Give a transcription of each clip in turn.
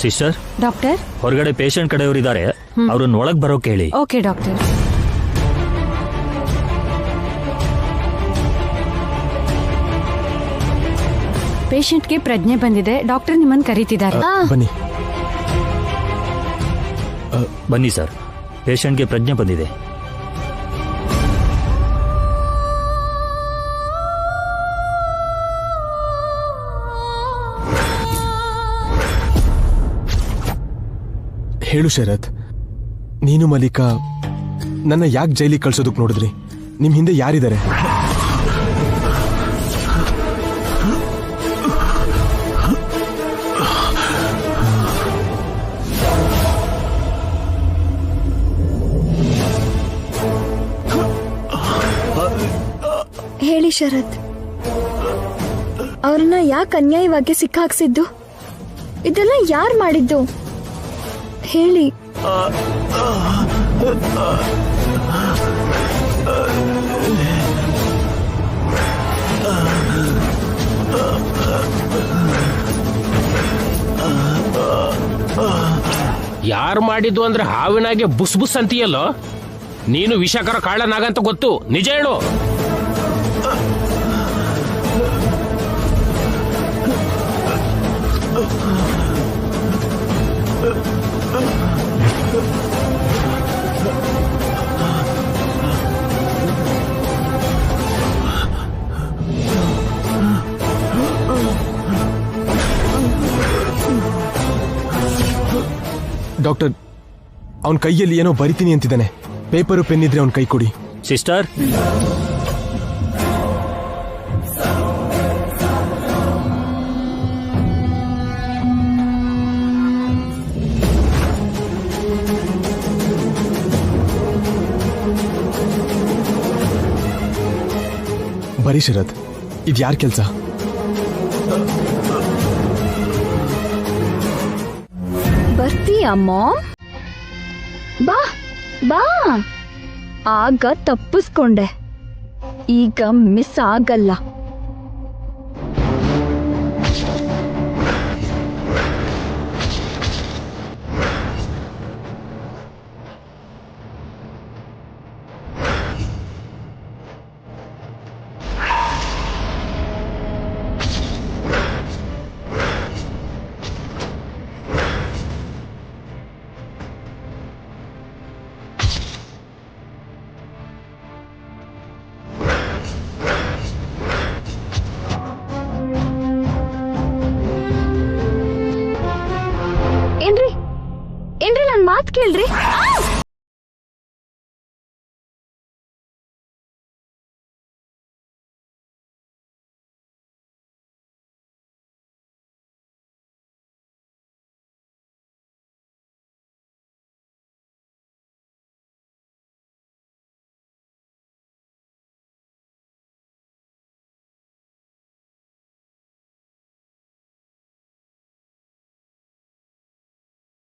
Sister, doctor ಹೊರಗಡೆ patient ಕಡೆಯವರಿದ್ದಾರೆ, ಅವ್ರನ್ನ ಒಳಗ್ ಬರೋಕೆ ಹೇಳಿ. Okay doctor. ಪೇಷಂಟ್ಗೆ ಪ್ರಜ್ಞೆ ಬಂದಿದೆ, ಡಾಕ್ಟರ್ ನಿಮ್ಮನ್ನು ಕರೀತಿದ್ದಾರೆ. ಬನ್ನಿ. ಬನ್ನಿ ಸರ್, ಪೇಷಂಟ್ಗೆ ಪ್ರಜ್ಞೆ ಬಂದಿದೆ. ಹೇಳು ಶರತ್, ನೀನು ಮಲ್ಲಿಕಾ ನನ್ನ ಯಾಕೆ ಜೈಲಿಗೆ ಕಳ್ಸೋದಕ್ಕೆ ನೋಡಿದ್ರಿ? ನಿಮ್ ಹಿಂದೆ ಯಾರಿದ್ದಾರೆ? ಹೇಳಿ ಶರತ್, ಅವ್ರನ್ನ ಯಾಕೆ ಅನ್ಯಾಯವಾಗಿ ಸಿಕ್ಕಾಕ್ಸಿದ್ದು? ಇದೆಲ್ಲ ಯಾರು ಮಾಡಿದ್ದು ಹೇಳಿ. ಯಾರು ಮಾಡಿದ್ದು ಅಂದ್ರೆ ಹಾವಿನಾಗೆ ಬುಸ್ ಬುಸ್ ಅಂತೀಯಲ್ಲೋ. ನೀನು ವಿಷಕರ ಕಾಳನಾಗಂತ ಗೊತ್ತು, ನಿಜ ಹೇಳು. ಡಾಕ್ಟರ್, ಅವನ ಕೈಯಲ್ಲಿ ಏನೋ ಬರಿತೀನಿ ಅಂತಿದ್ದಾನೆ. ಪೇಪರು ಪೆನ್ ಇದ್ರೆ ಅವನ ಕೈ ಕೊಡಿ. ಸಿಸ್ಟರ್, ಬರೀ ಶರತ್, ಇದು ಯಾರ ಕೆಲಸ? ಬರ್ತೀಯಮ್ಮ? ಬಾ ಬಾ. ಆಗ ತಪ್ಪಿಸ್ಕೊಂಡೆ, ಈಗ ಮಿಸ್ ಆಗಲ್ಲ. ಏನ್ರಿ ನನ್ ಮಾತ್ ಕೇಳ್ರಿ.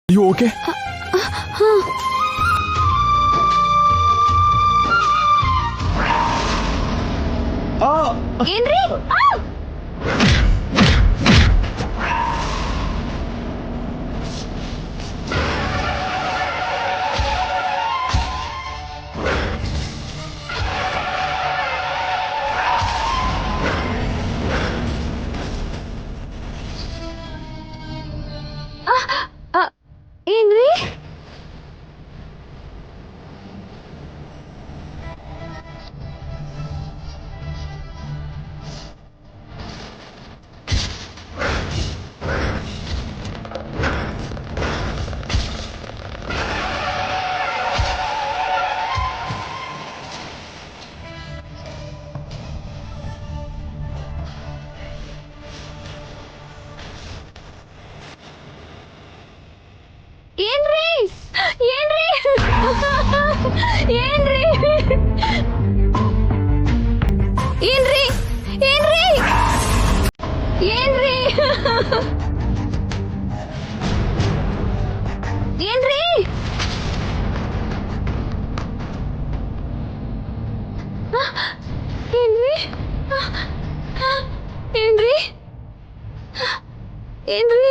You okay? ಏನ್ರಿ? ಏನ್ರಿ? ಏನ್ರಿ ಏನ್ರಿ ಏನ್ರಿ ಏನ್ರಿ ಏನ್ರಿ ಏನ್ರಿ ಏನ್ರಿ ಏನ್ರಿ ಏನ್ರಿ ಏನ್ರಿ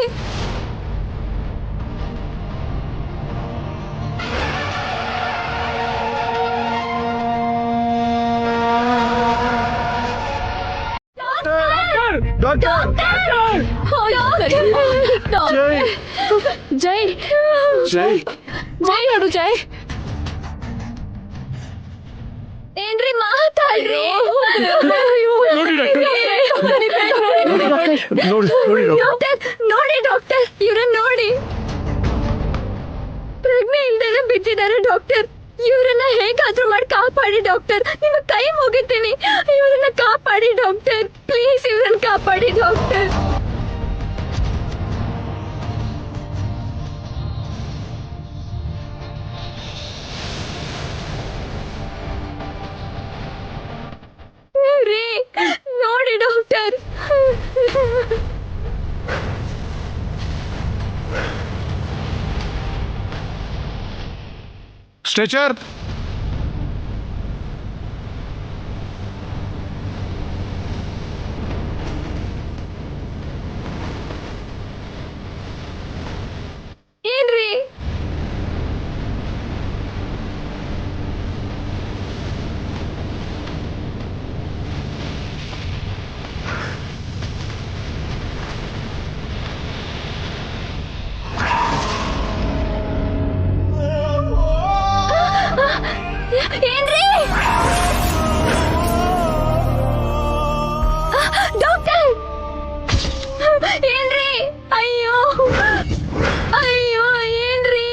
ಜೈ ಜೈ ಜೈ ನೋಡು ಜೈ ಏನ್ರಿ ಮಾತಾಡ್ರಿ ನೋಡಿ ಡಾಕ್ಟರ್ ಇವ್ರನ್ನ ನೋಡಿ ಪ್ರಜ್ಞೆ ಇಲ್ದೇನೆ ಬಿದ್ದಿದ್ದಾರೆ ಡಾಕ್ಟರ್. ಇವ್ರನ್ನ ಹೇಗಾದ್ರೂ ಮಾಡಿ ಕಾಪಾಡಿ ಡಾಕ್ಟರ್. ನಿಮ್ಮ ಕೈ ಮುಗಿತೀನಿ, ಇವ್ರನ್ನ ಕಾಪಾಡಿ ಡಾಕ್ಟರ್. ಪ್ಲೀಸ್ ಇವ್ರನ್ನ ಕಾಪಾಡಿ ಡಾಕ್ಟರ್. ನೋಡಿ ಡಾಕ್ಟರ್. ಸ್ಟ್ರೆಚರ್. ಏನ್ರಿ ಏನ್ರಿ ಡಾಕ್ಟರ್ ಏನ್ರಿ ಅಯ್ಯೋ ಅಯ್ಯೋ ಏನ್ರಿ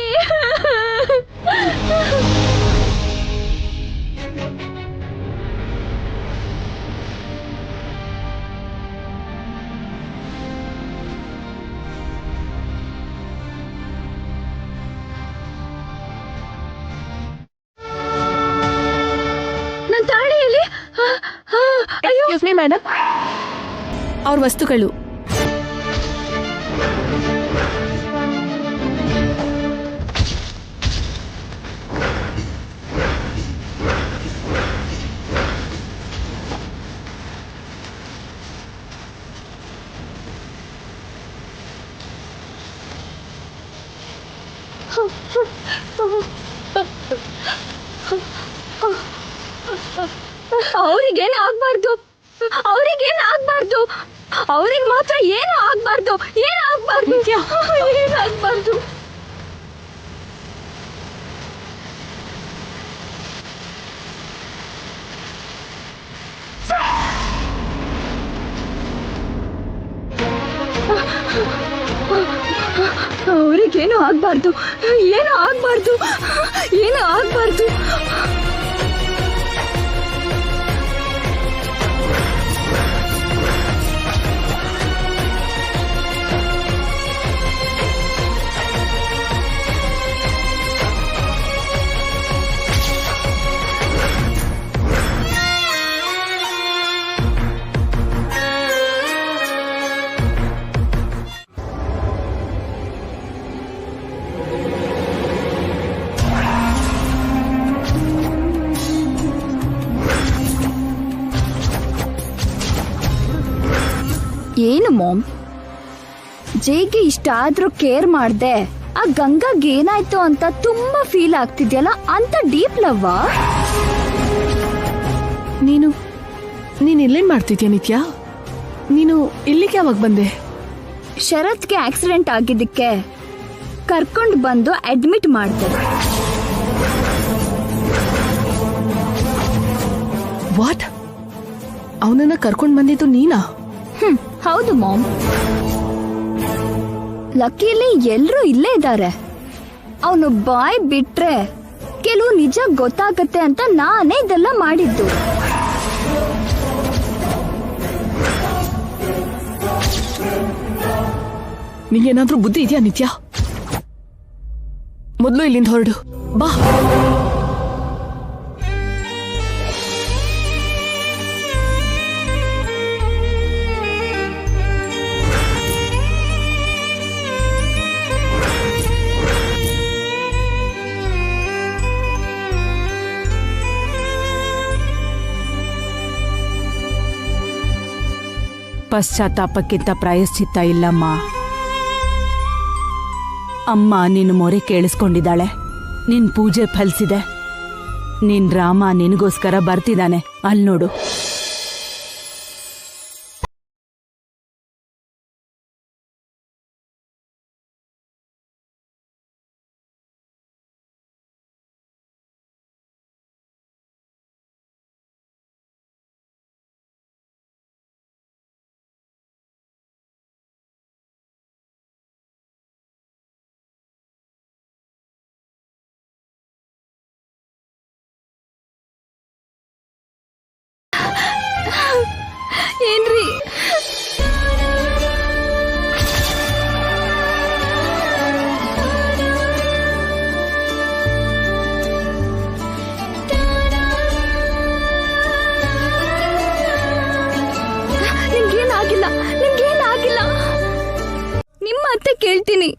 ನನ್ನ ತಾಳಿಯಲ್ಲಿ ಎಕ್ಸ್ಕ್ಯೂಸ್ ಮೀ ಮೇಡಮ್, ಅವ್ರ ವಸ್ತುಗಳು. ಅವ್ರಿಗೇನು ಆಗ್ಬಾರ್ದು, ಅವ್ರಿಗೇನು ಆಗ್ಬಾರ್ದು, ಅವ್ರಿಗೆ ಮಾತ್ರ ಏನು ಆಗ್ಬಾರ್ದು, ಏನು ಆಗ್ಬಾರ್ದು, ಏನು ಆಗ್ಬಾರ್ದು. ಅವ್ರಿಗೇನು ಆಗ್ಬಾರ್ದು, ಏನು ಆಗ್ಬಾರ್ದು, ಏನು ಆಗ್ಬಾರ್ದು. ಏನು ಮಾಮ್, ಜೈಗೆ ಇಷ್ಟ ಆದ್ರೂ ಕೇರ್ ಮಾಡ್ದೆ ಆ ಗಂಗಾಗ್ ಏನಾಯ್ತು ಅಂತ ತುಂಬಾ ಫೀಲ್ ಆಗ್ತಿದ್ಯಲ್ಲ, ಅಂತ ಡೀಪ್ ಲವ್ವಾ? ನೀನು ಇಲ್ಲೇನ್ ಮಾಡ್ತಿದ್ಯಾ ನಿತ್ಯ? ನೀನು ಇಲ್ಲಿಗೆ ಯಾವಾಗ ಬಂದೆ? ಶರತ್ಗೆ ಆಕ್ಸಿಡೆಂಟ್ ಆಗಿದ್ದಕ್ಕೆ ಕರ್ಕೊಂಡು ಬಂದು ಅಡ್ಮಿಟ್ ಮಾಡ್ದೆ. ವಾಟ್? ಅವನನ್ನ ಕರ್ಕೊಂಡ್ ಬಂದಿದ್ದು ನೀನಾ? ಹೌದು ಮಾಮ್. ಲಕ್ಕಿಲಿ ಎಲ್ರೂ ಇಲ್ಲೇ ಇದ್ದಾರೆ. ಅವನು ಬಾಯ್ ಬಿಟ್ರೆ ಕೆಲವು ನಿಜ ಗೊತ್ತಾಗತ್ತೆ ಅಂತ ನಾನೇ ಇದೆಲ್ಲ ಮಾಡಿದ್ದು. ನಿಂಗೇನಾದ್ರೂ ಬುದ್ಧಿ ಇದೆಯಾ ನಿತ್ಯ? ಮೊದಲು ಇಲ್ಲಿಂದ ಹೊರಡು ಬಾ. ಪಶ್ಚಾತ್ತಾಪಕ್ಕಿಂತ ಪ್ರಾಯಶ್ಚಿತ್ತ ಇಲ್ಲಮ್ಮ. ಅಮ್ಮ ನಿನ್ನ ಮೊರೆ ಕೇಳಿಸ್ಕೊಂಡಿದ್ದಾಳೆ, ನಿನ್ ಪೂಜೆ ಫಲಿಸಿದೆ. ನಿನ್ ರಾಮ ನಿನಗೋಸ್ಕರ ಬರ್ತಿದ್ದಾನೆ, ಅಲ್ಲಿ ನೋಡು. ಏನ್ರಿ ನಿಮ್ಗೇನಾಗಿಲ್ಲ, ನಿಮ್ಗೇನಾಗಿಲ್ಲ. ನಿಮ್ಮ ಅತ್ತೆ ಕೇಳ್ತೀನಿ,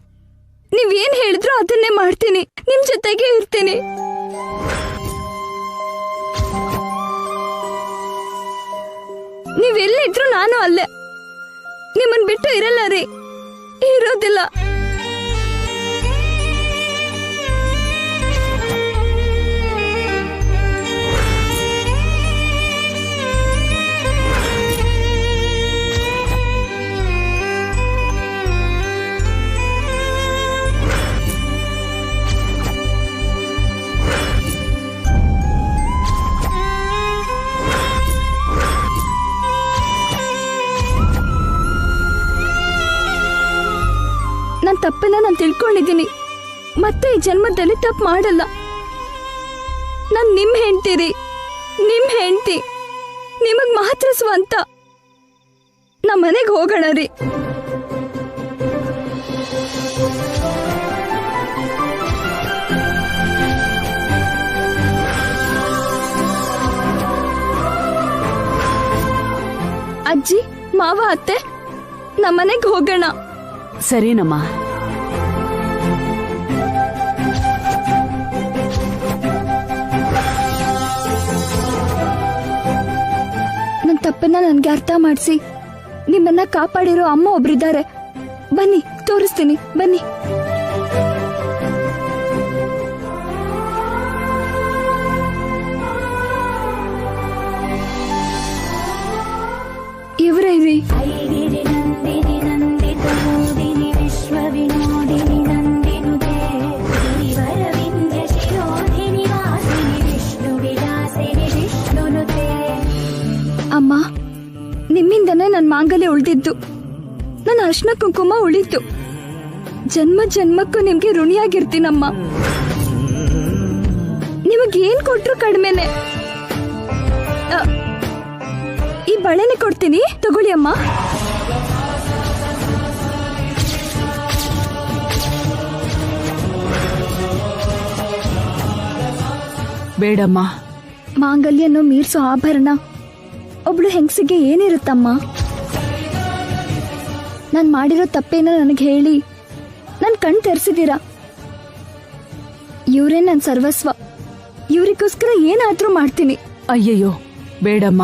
ನೀವೇನ್ ಹೇಳಿದ್ರು ಅದನ್ನೇ ಮಾಡ್ತೀನಿ, ನಿಮ್ ಜೊತೆಗೆ ಇರ್ತೀನಿ. ನೀವೆಲ್ಲಿದ್ರು ನಾನು ಅಲ್ಲೇ, ನಿಮ್ಮನ್ ಬಿಟ್ಟು ಇರಲ್ಲ ರೀ, ಇರೋದಿಲ್ಲ. ನನ್ನ ತಪ್ಪನ್ನ ನಾನು ತಿಳ್ಕೊಂಡಿದ್ದೀನಿ, ಮತ್ತೆ ಈ ಜನ್ಮದಲ್ಲಿ ತಪ್ಪು ಮಾಡಲ್ಲ. ನಾನು ನಿಮ್ ಹೆಂಡ್ತೀರಿ, ನಿಮ್ ಹೆಂಡ್ತಿ, ನಿಮಗ್ ಮಾತ್ರ ಸ್ವಂತ. ನಮ್ಮ ಮನೆಗೆ ಹೋಗೋಣ ರೀ. ಅಜ್ಜಿ, ಮಾವ, ಅತ್ತೆ, ನಮ್ಮನೆಗೆ ಹೋಗೋಣ. ಸರಿನಮ್ಮ. ನನ್ನ ತಪ್ಪನ್ನ ನನ್ಗೆ ಅರ್ಥ ಮಾಡಿಸಿ ನಿಮ್ಮನ್ನ ಕಾಪಾಡಿರೋ ಅಮ್ಮ ಒಬ್ರಿದ್ದಾರೆ. ಬನ್ನಿ, ತೋರಿಸ್ತೀನಿ, ಬನ್ನಿ. ಇವರೇ ರೀ. ಅಮ್ಮ, ನಿಮ್ಮಿಂದನೇ ನನ್ನ ಮಾಂಗಲ್ಯ ಉಳಿದಿದ್ದು, ನನ್ನ ಅರ್ಶನ ಕುಂಕುಮ ಉಳಿತು. ಜನ್ಮ ಜನ್ಮಕ್ಕೂ ನಿಮ್ಗೆ ಋಣಿಯಾಗಿರ್ತೀನಮ್ಮ. ನಿಮಗೇನ್ ಕೊಟ್ರು ಕಡಿಮೆನೆ. ಈ ಬಳೆನೆ ಕೊಡ್ತೀನಿ, ತಗೊಳ್ಳಿ ಅಮ್ಮ. ಬೇಡಮ್ಮ. ಮಾಂಗಲ್ಯನು ಮೀರ್ಸೋ ಆಭರಣ ಒಬ್ಳು ಹೆಂಗಸಿಗೆ ಏನಿರುತ್ತಮ್ಮ? ನಾನು ಮಾಡಿರೋ ತಪ್ಪೇನ ನನಗೆ ಹೇಳಿ ನನ್ ಕಣ್ ತೆರೆಸಿದೀರಾ. ಇವರೇ ನನ್ನ ಸರ್ವಸ್ವ, ಇವರಿಗೋಸ್ಕರ ಏನಾದ್ರೂ ಮಾಡ್ತೀನಿ. ಅಯ್ಯಯ್ಯೋ ಬೇಡಮ್ಮ,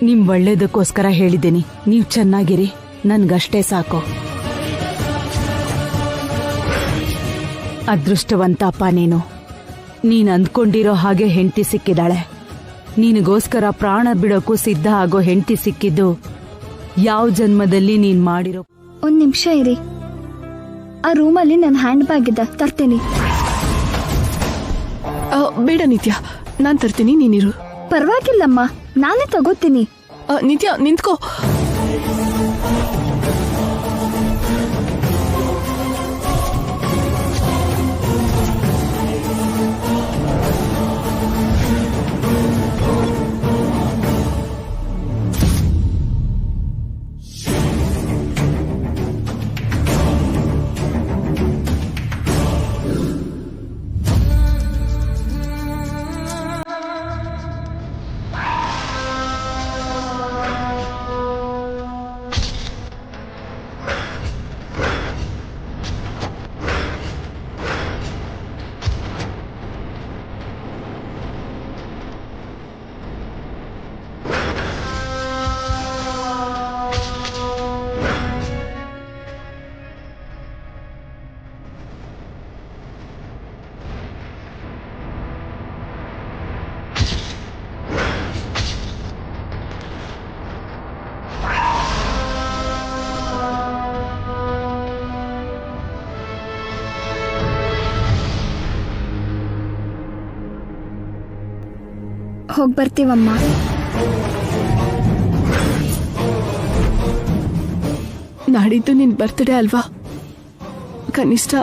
ನಿಮ್ ಒಳ್ಳೇದಕ್ಕೋಸ್ಕರ ಹೇಳಿದ್ದೀನಿ. ನೀವ್ ಚೆನ್ನಾಗಿರಿ, ನನ್ಗಷ್ಟೇ ಸಾಕು. ಅದೃಷ್ಟವಂತಪ್ಪ ನೀನು. ನೀನ್ ಅಂದ್ಕೊಂಡಿರೋ ಹಾಗೆ ಹೆಂಡತಿ ಸಿಕ್ಕಿದಾಳೆ. ನಿನಗೋಸ್ಕರ ಪ್ರಾಣ ಬಿಡೋಕ್ಕೂ ಸಿದ್ಧ ಆಗೋ ಹೆಂಡತಿ ಸಿಕ್ಕಿದ್ದು ಯಾವ ಜನ್ಮದಲ್ಲಿ ನೀನ್ ಮಾಡಿರೋ. ಒಂದ್ ನಿಮಿಷ ಇರಿ, ಆ ರೂಮಲ್ಲಿ ನನ್ನ ಹ್ಯಾಂಡ್ ಬ್ಯಾಗ್ ಇದೆ, ತರ್ತೀನಿ. ಬೇಡ ನಿತ್ಯ, ನಾನ್ ತರ್ತೀನಿ, ನೀನಿರು. ಪರವಾಗಿಲ್ಲಮ್ಮ, ನಾನೇ ತಗೋತೀನಿ. ನಿತ್ಯ ನಿಂತ್ಕೋ. ಹೋಗಿ ಬರ್ತೀವಮ್ಮ. ನಾಡಿದ್ದು ನಿನ್ ಬರ್ತ್ಡೇ ಅಲ್ವಾ, ಕನಿಷ್ಠ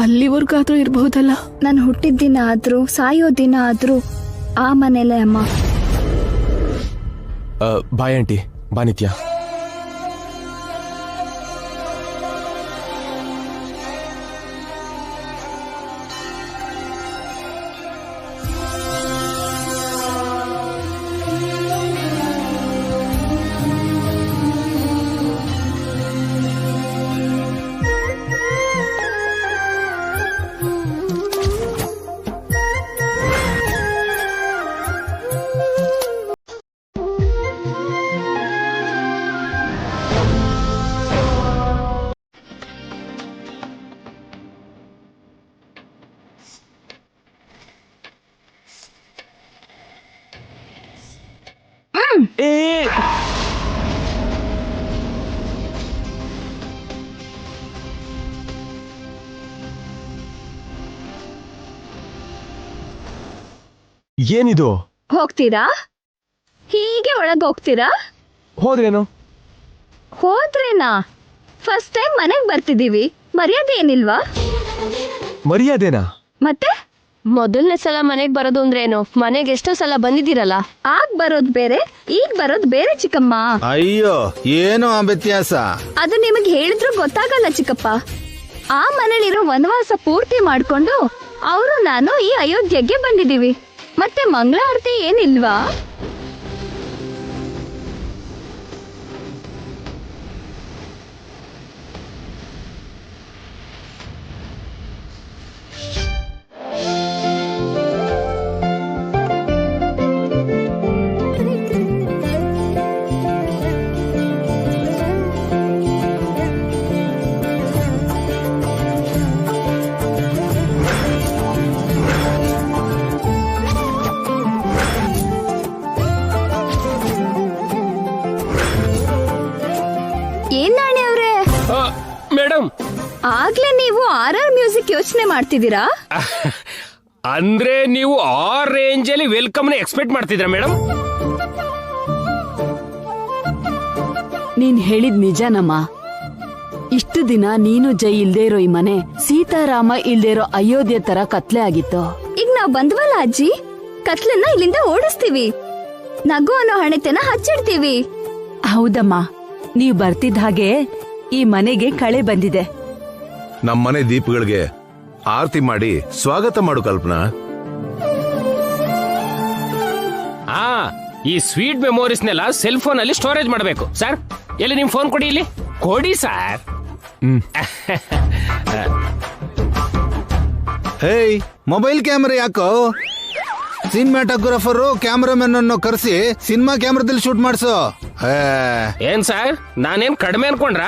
ಅಲ್ಲಿವರೆಗಾದ್ರೂ ಇರಬಹುದಲ್ಲ. ನಾನು ಹುಟ್ಟಿದ ದಿನ ಆದ್ರೂ ಸಾಯೋ ದಿನ ಆದ್ರೂ ಆ ಮನೇಲೆ ಅಮ್ಮ. ಬಾಯ್ ಆಂಟಿ, ಬಾ ನಿತ್ಯ. ಏನಿದು? ಹೋಗ್ತೀರಾ? ಹೀಗೆ ಒಳಗೆ ಹೋಗ್ತೀರಾ? ಹೋದ್ರೇನು? ಹೋದ್ರೇನಾ? ಫಸ್ಟ್ ಟೈಮ್ ಮನೆಗೆ ಬರ್ತಿದೀವಿ, ಮರ್ಯಾದೆ ಏನಿಲ್ವಾ? ಮರ್ಯಾದೆನಾ? ಮತ್ತೆ ಮೊದಲನೇ ಸಲ ಮನೆಗೆ ಬರೋದು ಅಂದ್ರೇನು? ಮನೆಗೆ ಎಷ್ಟೋ ಸಲ ಬಂದಿದ್ದೀರಲ್ಲ. ಆಗ ಬರೋದ್ ಬೇರೆ, ಈಗ ಬರೋದ್ ಬೇರೆ ಚಿಕ್ಕಮ್ಮ. ಅಯ್ಯೋ, ಏನು ಆ ವ್ಯತ್ಯಾಸ? ಅದು ನಿಮಗೆ ಹೇಳಿದ್ರು ಗೊತ್ತಾಗಲ್ಲ ಚಿಕ್ಕಪ್ಪ. ಆ ಮನೇಲಿರೋ ವನವಾಸ ಪೂರ್ತಿ ಮಾಡ್ಕೊಂಡು ಅವರು ನಾನು ಈ ಅಯೋಧ್ಯೆಗೆ ಬಂದಿದೀವಿ. ಮತ್ತೆ ಮಂಗಳಾರತಿ ಏನಿಲ್ವಾ? ಏನ್ ನಾಣಿ ಅವ್ರೆ, ಮೇಡಮ್, ಆಗ್ಲೇ ನೀವು RR ಮ್ಯೂಸಿಕ್ ಯೋಚನೆ ಮಾಡ್ತಿದ್ದೀರಾ? ಅಂದ್ರೆ ನೀವು ಆ ರೇಂಜ್ ಅಲ್ಲಿ ವೆಲ್ಕಮ್ ನ ಎಕ್ಸ್ಪೆಕ್ಟ್ ಮಾಡ್ತಿದ್ರ ಮೇಡಮ್? ನೀನ್ ಹೇಳಿದ್ ನಿಜನಮ್ಮ. ಇಷ್ಟು ದಿನ ನೀನು ಜೈ ಇಲ್ದೇ ಇರೋ ಈ ಮನೆ ಸೀತಾರಾಮ ಇಲ್ದೇ ಇರೋ ಅಯೋಧ್ಯೆ ತರ ಕತ್ಲೆ ಆಗಿತ್ತು. ಈಗ ನಾವ್ ಬಂದ್ವಲ್ಲ ಅಜ್ಜಿ, ಕತ್ಲನ್ನ ಇಲ್ಲಿಂದ ಓಡಿಸ್ತೀವಿ, ನಗು ಅನ್ನೋ ಹಣೆತನ ಹಚ್ಚಿಡ್ತೀವಿ. ಹೌದಮ್ಮ, ನೀವ್ ಬರ್ತಿದ್ದ ಹಾಗೆ ಈ ಮನೆಗೆ ಕಳೆ ಬಂದಿದೆ. ನಮ್ಮನೆ ದೀಪಗಳಿಗೆ ಆರತಿ ಮಾಡಿ ಸ್ವಾಗತ ಮಾಡು ಕಲ್ಪನಾ. ಈ ಸ್ವೀಟ್ ಮೆಮೊರೀಸ್ನೆಲ್ಲ ಸೆಲ್ ಫೋನ್ ಅಲ್ಲಿ ಸ್ಟೋರೇಜ್ ಮಾಡಬೇಕು. ಸರ್, ಎಲ್ಲಿ ನಿಮ್ ಫೋನ್ ಕೊಡಿ, ಇಲ್ಲಿ ಕೊಡಿ ಸರ್. ಹೇಯ್, ಮೊಬೈಲ್ ಕ್ಯಾಮೆರಾ ಯಾಕೋ? ಸಿನಿಮಾಟೋಗ್ರಾಫರು ಕ್ಯಾಮರಾಮನ್ ಅನ್ನು ಕರೆಸಿ ಸಿನಿಮಾ ಕ್ಯಾಮ್ರಾದಲ್ಲಿ ಶೂಟ್ ಮಾಡಿಸೋ. ಏನ್ ಸರ್, ನಾನೇನ್ ಕಡಿಮೆ ಅನ್ಕೊಂಡ್ರ?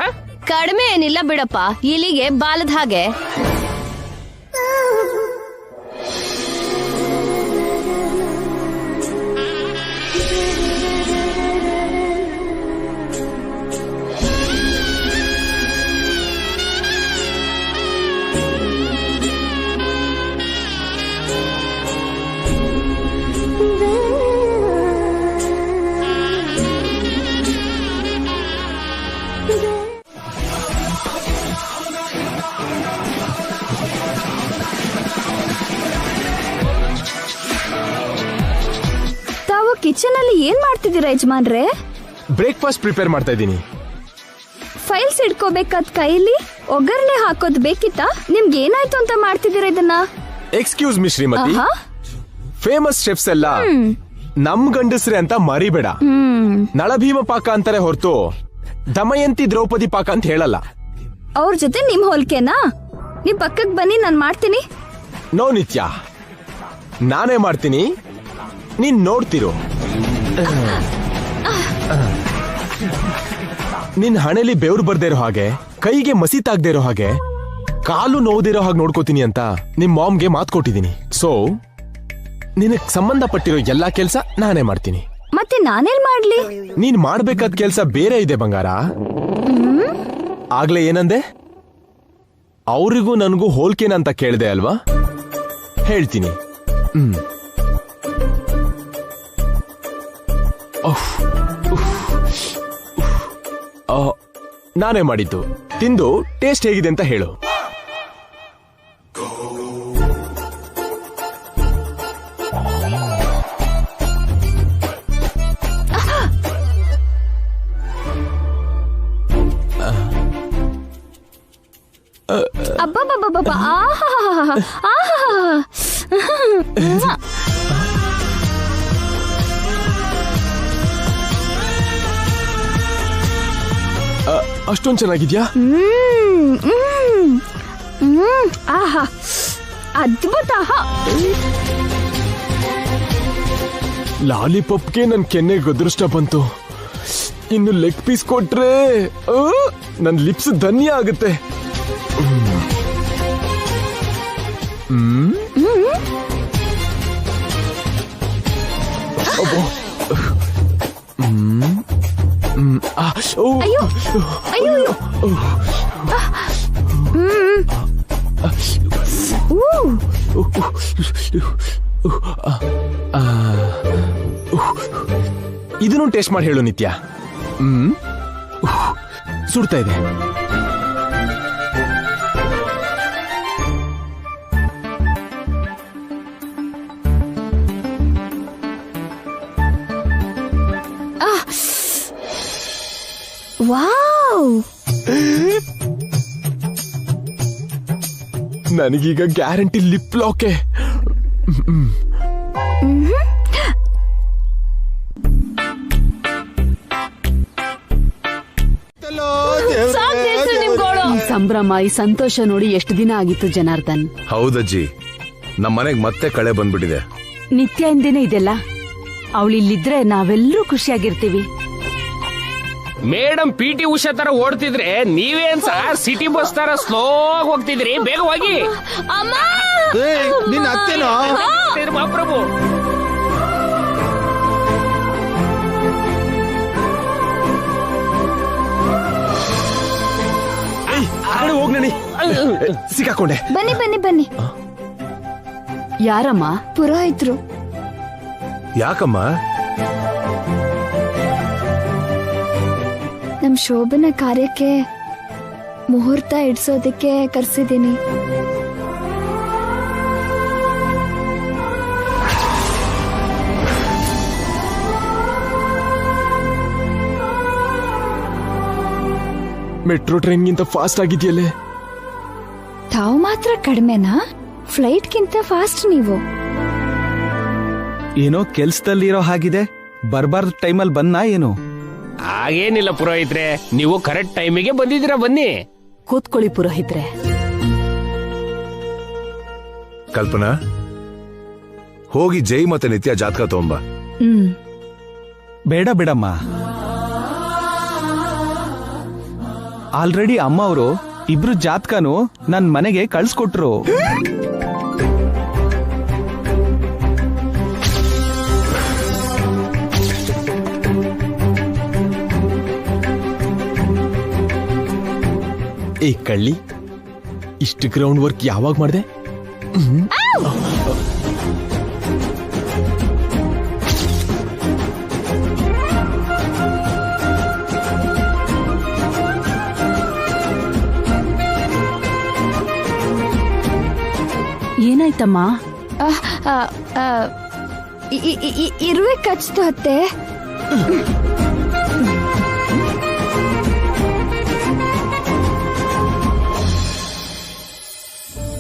ಕಡಿಮೆ ಏನಿಲ್ಲ ಬಿಡಪ್ಪ, ಇಲ್ಲಿಗೆ ಬಾಲದ ಹಾಗೆ. ಕಿಚನ್ ಅಲ್ಲಿ ಏನ್ ಮಾಡ್ತಿದ್ದೀರಾ ಯಜಮಾನ್ರೆ? ಬ್ರೇಕ್ಫಾಸ್ಟ್ ಪ್ರಿಪೇರ್ ಮಾಡ್ತಾ ಇದ್ದೀನಿ. ಫೈಲ್ಸ್ ಇಟ್ಕೋಬೇಕಾದ ಕೈಲಿ ಒಗ್ಗರಣೆ ಹಾಕೋದ್ ಬೇಕಿತ್ತಾ? ನಿಮ್ಗೆ ಏನಾಯ್ತು ಅಂತ ಮಾಡ್ತಿದ್ದೀರಾ ಇದನ್ನ? ಎಕ್ಸ್ಕ್ಯೂಸ್ ಮಿ ಶ್ರೀಮತಿ, ಆಹಾ. ಫೇಮಸ್ ಶೆಫ್ಸ್ ಎಲ್ಲ ನಮ್ ಗಂಡಸ್ರೆ ಅಂತ ಮರಿಬೇಡ. ನಳಭೀಮ ಪಾಕ ಅಂತಾರೆ ಹೊರತು ದಮಯಂತಿ ದ್ರೌಪದಿ ಪಾಕ ಅಂತ ಹೇಳಲ್ಲ. ಅವ್ರ ಜೊತೆ ನಿಮ್ ಹೋಲ್ಕೆನಾ? ನೀವ್ ಪಕ್ಕಕ್ ಬನ್ನಿ, ನಾನ್ ಮಾಡ್ತೀನಿ. ನೋ ನಿತ್ಯ, ನಾನೇ ಮಾಡ್ತೀನಿ, ನೀನ್ ನೋಡ್ತಿರು. ನಿನ್ ಹಣೆಲಿ ಬೆವ್ರು ಬರ್ದೇ ಇರೋ ಹಾಗೆ, ಕೈಗೆ ಮಸಿ ತಾಗ್ದೇ ಇರೋ ಹಾಗೆ, ಕಾಲು ನೋವುದಿರೋ ಹಾಗೆ ನೋಡ್ಕೋತೀನಿ ಅಂತ ನಿಮ್ ಮಾಮ್ಗೆ ಮಾತು ಕೊಟ್ಟಿದ್ದೀನಿ. ಸೊ ನಿನಗ್ ಸಂಬಂಧಪಟ್ಟಿರೋ ಎಲ್ಲಾ ಕೆಲ್ಸ ನಾನೇ ಮಾಡ್ತೀನಿ. ಮತ್ತೆ ನಾನೇನ್ ಮಾಡ್ಲಿ? ನೀನ್ ಮಾಡ್ಬೇಕಾದ ಕೆಲ್ಸ ಬೇರೆ ಇದೆ ಬಂಗಾರ. ಆಗ್ಲೇ ಏನಂದೆ? ಅವ್ರಿಗೂ ನನಗೂ ಹೋಲ್ಕೆನ ಅಂತ ಕೇಳಿದೆ ಅಲ್ವಾ? ಹೇಳ್ತೀನಿ. ನಾನೇ ಮಾಡಿದ್ದು. ತಿಂದು ಟೇಸ್ಟ್ ಹೇಗಿದೆ ಅಂತ ಹೇಳು. ಅಬ್ಬಬ್ಬಬ್ಬಬ್ಬ, ಆಹಾಹಾಹಾ, ಆಹಾಹಾಹಾ. ಅಷ್ಟೊಂದು ಚೆನ್ನಾಗಿದ್ಯಾ? ಆಹಾ, ಅದ್ಭುತ. ಲಾಲಿಪಾಪ್ಗೆ ನನ್ ಕೆನ್ನೆಗೆ ಅದೃಷ್ಟ ಬಂತು. ಇನ್ನು ಲೆಗ್ ಪೀಸ್ ಕೊಟ್ರೆ ನನ್ ಲಿಪ್ಸ್ ಧನ್ಯ ಆಗುತ್ತೆ. ಅಯ್ಯೋ ಅಯ್ಯೋ, ಇದನ್ನು ಟೇಸ್ಟ್ ಮಾಡಿ ಹೇಳು ನಿತ್ಯ. ಸುಡ್ತಾ ಇದೆ. ವಾವ್, ನನಗೀಗ ಗ್ಯಾರಂಟಿ ಲಿಪ್ ಲಾಕೆ. ಈ ಸಂಭ್ರಮ, ಈ ಸಂತೋಷ ನೋಡಿ ಎಷ್ಟು ದಿನ ಆಗಿತ್ತು ಜನಾರ್ದನ್. ಹೌದಜ್ಜಿ, ನಮ್ಮನೆಗ್ ಮತ್ತೆ ಕಳೆ ಬಂದ್ಬಿಟ್ಟಿದೆ. ನಿತ್ಯ ಇಂದೇನೆ ಇದೆಲ್ಲ. ಅವಳಿಲ್ಲಿದ್ರೆ ನಾವೆಲ್ಲರೂ ಖುಷಿಯಾಗಿರ್ತೀವಿ. ಮೇಡಮ್ PT ಉಷಾ ತರ ಓಡ್ತಿದ್ರೆ ನೀವೇನ್ ಸರ್ ಸಿಟಿ ಬಸ್ ತರ ಸ್ಲೋ ಆಗಿ ಹೋಗ್ತಿದ್ರಿ? ಬೇಗ ಹೋಗಿ. ನಿನ್ನ ಅತ್ತೇನೋ ಮಹಾಪ್ರಭು. ಹೋಗ್ ನಡಿ. ಸಿಕ್ಕಾಕೊಂಡೆ. ಬನ್ನಿ ಬನ್ನಿ ಬನ್ನಿ. ಯಾರಮ್ಮ? ಪುರೋಹಿತರು. ಯಾಕಮ್ಮ? ನಮ್ ಶೋಭನ ಕಾರ್ಯಕ್ಕೆ ಮುಹೂರ್ತ ಇಡ್ಸೋದಕ್ಕೆ ಕರ್ಸಿದ್ದೀನಿ. Metro ಟ್ರೈನ್ಗಿಂತ fast ಆಗಿದೆಯಲ್ಲೇ. ತಾವು ಮಾತ್ರ ಕಡಿಮೆನಾ? ಫ್ಲೈಟ್ಗಿಂತ ಫಾಸ್ಟ್ ನೀವು. ಏನೋ ಕೆಲ್ಸದಲ್ಲಿರೋ ಹಾಗಿದೆ. ಬರ್ಬಾರ್ದು ಟೈಮಲ್ಲಿ ಬಂದ್ನಾ ಏನು? ಹಾಗೇನಿಲ್ಲ ಪುರೋಹಿತ್ರೆ, ನೀವು ಕರೆಕ್ಟ್ ಟೈಮಿಗೆ ಬಂದಿದ್ದೀರಾ. ಬನ್ನಿ ಕೂತ್ಕೊಳ್ಳಿ ಪುರೋಹಿತ್ರೆ. ಕಲ್ಪನಾ, ಹೋಗಿ ಜೈ ಮತ್ತೆ ನಿತ್ಯ ಜಾತಕ ತಗೊಂಬ. ಬೇಡ ಬಿಡಮ್ಮ, ಆಲ್ರೆಡಿ ಅಮ್ಮ ಅವರು ಇಬ್ರು ಜಾತಕನು ನನ್ ಮನೆಗೆ ಕಳ್ಸ್ಕೊಟ್ರು. ಏ ಕಳ್ಳಿ, ಇಷ್ಟು ಗ್ರೌಂಡ್ ವರ್ಕ್ ಯಾವಾಗ ಮಾಡಿದೆ? ಏನಾಯ್ತಮ್ಮ? ಇರುವೆ ಕಚ್ತು ಅತ್ತೆ.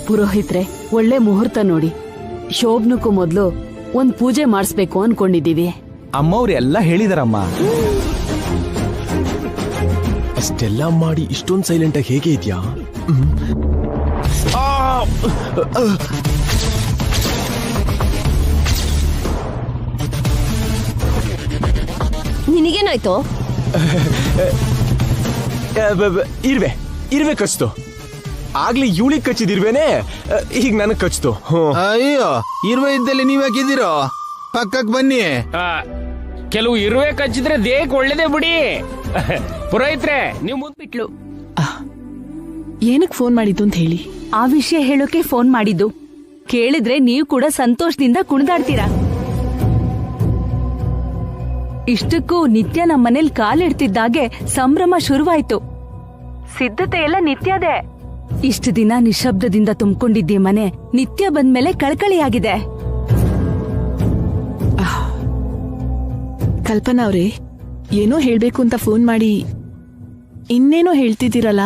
ಪುರೋಹಿತ್ರೆ, ಒಳ್ಳೆ ಮುಹೂರ್ತ ನೋಡಿ. ಶೋಭನಕ್ಕೂ ಮೊದ್ಲು ಒಂದ್ ಪೂಜೆ ಮಾಡಿಸ್ಬೇಕು ಅನ್ಕೊಂಡಿದೀವಿ. ಅಮ್ಮವ್ರು ಎಲ್ಲ ಹೇಳಿದಾರಮ್ಮ. ಅಷ್ಟೆಲ್ಲ ಮಾಡಿ ಇಷ್ಟೊಂದು ಸೈಲೆಂಟ್ ಆಗಿ ಹೇಗೆ ಇದೆಯಾ? ನಿನಗೇನಾಯ್ತು? ಇರ್ವೆ ಕಚ್ತು. ಆಗ್ಲಿ ಇವಳಿಗೆ ಕಚ್ಚಿದಿರ್ವೇನೆ, ಈಗ ನನಗ್ ಕಚ್ತು. ಅಯ್ಯೋ, ಇರುವೆ ಇದ್ದಲ್ಲಿ ನೀವ್ ಹಾಕಿದಿರೋ? ಪಕ್ಕಕ್ ಬನ್ನಿ. ಕೆಲವು ಇರುವೆ ಕಚ್ಚಿದ್ರೆ ದೇಹಕ್ಕೆ ಒಳ್ಳೇದೇ ಬಿಡಿ. ಪುರೋಹಿತ್ರೆ, ನೀವು ಮುಂದ್ಬಿಟ್ಲು. ಏನಕ್ ಫೋನ್ ಮಾಡಿದ್ದು ಅಂತ ಹೇಳಿ. ಆ ವಿಷಯ ಹೇಳೋಕೆ ಫೋನ್ ಮಾಡಿದ್ದು. ಕೇಳಿದ್ರೆ ನೀವು ಕೂಡ ಸಂತೋಷದಿಂದ ಕುಣಿದಾಡ್ತೀರಾ. ಇಷ್ಟಕ್ಕೂ ನಿತ್ಯ ನಮ್ಮನೇಲಿ ಕಾಲಿಡ್ತಿದ್ದಾಗೆ ಸಂಭ್ರಮ ಶುರುವಾಯ್ತು. ಸಿದ್ಧತೆ ಎಲ್ಲ ನಿತ್ಯದೇ. ಇಷ್ಟು ದಿನ ನಿಶಬ್ದದಿಂದ ತುಂಬಿಕೊಂಡಿದ್ದಿ ಮನೆ ನಿತ್ಯ ಬಂದ್ಮೇಲೆ ಕಳಕಳಿಯಾಗಿದೆ. ಕಲ್ಪನಾ ಅವ್ರೆ, ಏನೋ ಹೇಳ್ಬೇಕು ಅಂತ ಫೋನ್ ಮಾಡಿ ಇನ್ನೇನೋ ಹೇಳ್ತಿದ್ದೀರಲ್ಲ.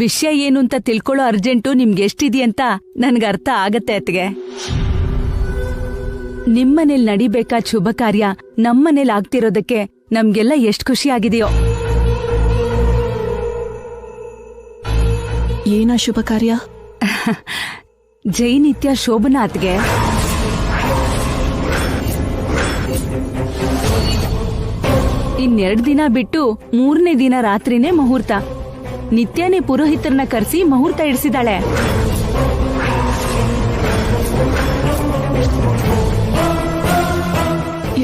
ವಿಷಯ ಏನು ಅಂತ ತಿಳ್ಕೊಳ್ಳೋ ಅರ್ಜೆಂಟು ನಿಮ್ಗೆ ಎಷ್ಟಿದೆಯಂತ ನನ್ಗೆ ಅರ್ಥ ಆಗತ್ತೆ ಅತ್ಗೆ. ನಿಮ್ಮನೇಲಿ ನಡಿಬೇಕಾದ ಶುಭ ಕಾರ್ಯ ನಮ್ಮನೇಲಿ ಆಗ್ತಿರೋದಕ್ಕೆ ನಮ್ಗೆಲ್ಲ ಎಷ್ಟು ಖುಷಿ ಆಗಿದೆಯೋ. ಏನ ಶುಭ ಕಾರ್ಯ? ಜೈನಿತ್ಯ ಶೋಭನಾ ಅತ್ಗೆ. ಇನ್ನೆರಡು ದಿನ ಬಿಟ್ಟು 3ನೇ ದಿನ ರಾತ್ರಿನೇ ಮುಹೂರ್ತ. ನಿತ್ಯನೇ ಪುರೋಹಿತರನ್ನ ಕರೆಸಿ ಮುಹೂರ್ತ ಇಡಿಸಿದಾಳೆ.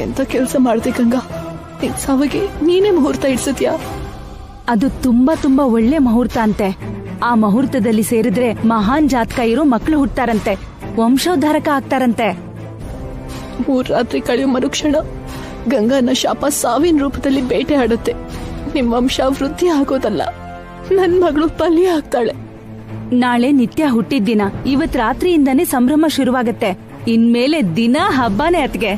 ಎಂತ ಕೆಲಸ ಮಾಡ್ದೆ ಗಂಗಾ? ನಿನ್ ಸಾವಿಗೆ ನೀನೇ ಮುಹೂರ್ತ ಇಡ್ಸತ್ಯಾ? ಅದು ತುಂಬಾ ತುಂಬಾ ಒಳ್ಳೆ ಮುಹೂರ್ತ ಅಂತೆ. ಆ ಮುಹೂರ್ತದಲ್ಲಿ ಸೇರಿದ್ರೆ ಮಹಾನ್ ಜಾತಕ ಇರೋ ಮಕ್ಕಳು ಹುಟ್ಟಾರಂತೆ, ವಂಶೋದ್ಧಾರಕ ಆಗ್ತಾರಂತೆ. 3 ರಾತ್ರಿ ಕಳೆಯೋ ಮರುಕ್ಷಣ ಗಂಗಾನ ಶಾಪ ಸಾವಿನ ರೂಪದಲ್ಲಿ ಬೇಟೆ ಆಡುತ್ತೆ. ನಿಮ್ ವಂಶ ವೃದ್ಧಿ ಆಗೋದಲ್ಲ, ನನ್ ಮಗಳು ಬಲಿ ಆಗ್ತಾಳೆ. ನಾಳೆ ನಿತ್ಯ ಹುಟ್ಟಿದ್ದಿನ. ಇವತ್ ರಾತ್ರಿಯಿಂದಾನೇ ಸಂಭ್ರಮ ಶುರುವಾಗತ್ತೆ. ಇನ್ಮೇಲೆ ದಿನ ಹಬ್ಬನೇ ಅತ್ಗೆ.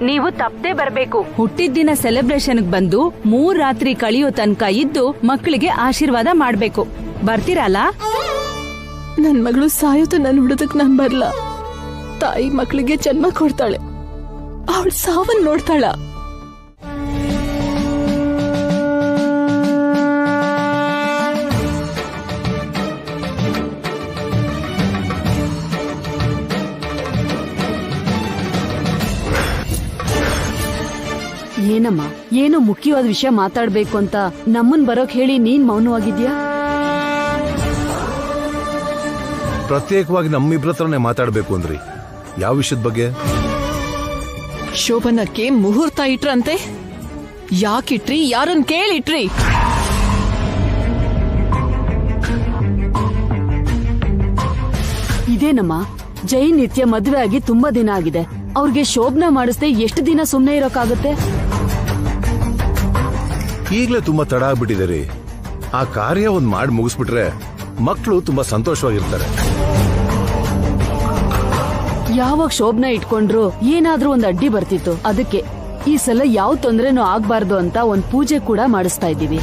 ನೀವು ತಪ್ಪದೆ ಬರ್ಬೇಕು. ಹುಟ್ಟಿದ್ದಿನ ಸೆಲೆಬ್ರೇಷನ್ ಬಂದು 3 ರಾತ್ರಿ ಕಳಿಯೋ ತನಕ ಇದ್ದು ಮಕ್ಕಳಿಗೆ ಆಶೀರ್ವಾದ ಮಾಡ್ಬೇಕು. ಬರ್ತೀರಲ್ಲ? ನನ್ ಮಗಳು ಸಾಯೋದು ನನ್ ಹುಡುದಕ್ ನಾನ್ ಬರ್ಲ. ತಾಯಿ ಮಕ್ಕಳಿಗೆ ಜನ್ಮ ಕೊಡ್ತಾಳೆ, ಅವಳು ಸಾವನ್ ನೋಡ್ತಾಳ. ಏನಮ್ಮ, ಏನೋ ಮುಖ್ಯವಾದ ವಿಷಯ ಮಾತಾಡ್ಬೇಕು ಅಂತ ನಮ್ಮನ್ ಬರೋಕ್ ಹೇಳಿ ನೀನ್ ಮೌನವಾಗಿದ್ಯಾ? ಪ್ರತ್ಯೇಕವಾಗಿ ನಮ್ಮಿಬ್ರ ಹತ್ರನೇ ಮಾತಾಡ್ಬೇಕು ಅಂದ್ರಿ. ಯಾವ ವಿಷಯದ ಬಗ್ಗೆ? ಶೋಭನಕ್ಕೆ ಮುಹೂರ್ತ ಇಟ್ರಂತೆ. ಯಾಕಿಟ್ರಿ? ಯಾರನ್ ಕೇಳಿಟ್ರಿ? ಇದೇನಮ್ಮ, ಜೈ ನಿತ್ಯ ಮದ್ವೆ ಆಗಿ ತುಂಬಾ ದಿನ ಆಗಿದೆ. ಅವ್ರಿಗೆ ಶೋಭನ ಮಾಡಿಸ್ದೆ ಎಷ್ಟು ದಿನ ಸುಮ್ನೆ ಇರೋಕ್ಕಾಗತ್ತೆ? ಈಗ್ಲೇ ತುಂಬಾ ತಡ ಆಗ್ಬಿಟ್ಟಿದೆ. ಆ ಕಾರ್ಯ ಒಂದ್ ಮಾಡಿ ಮುಗಿಸ್ಬಿಟ್ರೆ ಮಕ್ಕಳು ತುಂಬಾ ಸಂತೋಷವಾಗಿರ್ತಾರೆ. ಯಾವಾಗ ಶೋಭನ ಇಟ್ಕೊಂಡ್ರು ಏನಾದ್ರೂ ಒಂದ್ ಅಡ್ಡಿ ಬರ್ತಿತ್ತು. ಅದಕ್ಕೆ ಈ ಸಲ ಯಾವ ತೊಂದ್ರೆನೂ ಆಗ್ಬಾರ್ದು ಅಂತ ಒಂದ್ ಪೂಜೆ ಕೂಡ ಮಾಡಿಸ್ತಾ ಇದ್ದೀವಿ.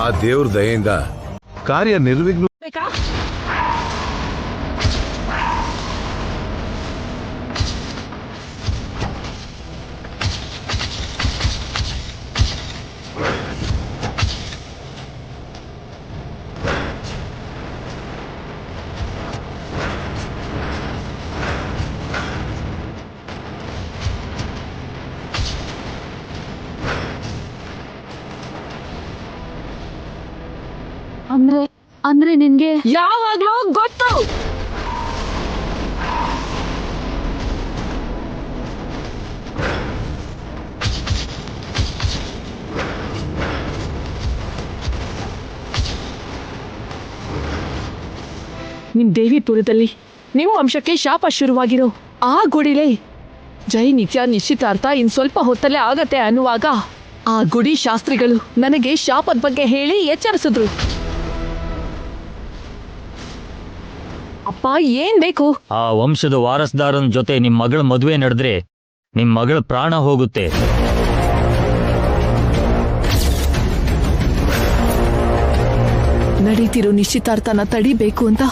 ಆ ದೇವ್ರ ದಯೆಯಿಂದ ಕಾರ್ಯ ನಿರ್ವಿಘ್ನ. ಅಂದ್ರೆ ನಿನ್ಗೆ ಯಾವಾಗ್ಲೂ ಗೊತ್ತು. ನಿಮ್ ದೇವಿಪುರದಲ್ಲಿ ನೀವು ವಂಶಕ್ಕೆ ಶಾಪ ಶುರುವಾಗಿರೋ ಆ ಗುಡಿಲೇ ಜೈ ನಿತ್ಯ ನಿಶ್ಚಿತಾರ್ಥ ಇನ್ ಸ್ವಲ್ಪ ಹೊತ್ತಲ್ಲೇ ಆಗತ್ತೆ ಅನ್ನುವಾಗ ಆ ಗುಡಿ ಶಾಸ್ತ್ರಿಗಳು ನನಗೆ ಶಾಪದ ಬಗ್ಗೆ ಹೇಳಿ ಎಚ್ಚರಿಸಿದ್ರು. ಅಪ್ಪ, ಏನ್ ಬೇಕು? ಆ ವಂಶದ ವಾರಸ್ದಾರನ ಜೊತೆ ನಿಮ್ ಮಗಳ ಮದುವೆ ನಡೆದ್ರೆ ನಿಮ್ ಮಗಳ ಪ್ರಾಣ ಹೋಗುತ್ತೆ. ನಡೀತಿರೋ ನಿಶ್ಚಿತಾರ್ಥನ ತಡಿಬೇಕು ಅಂತ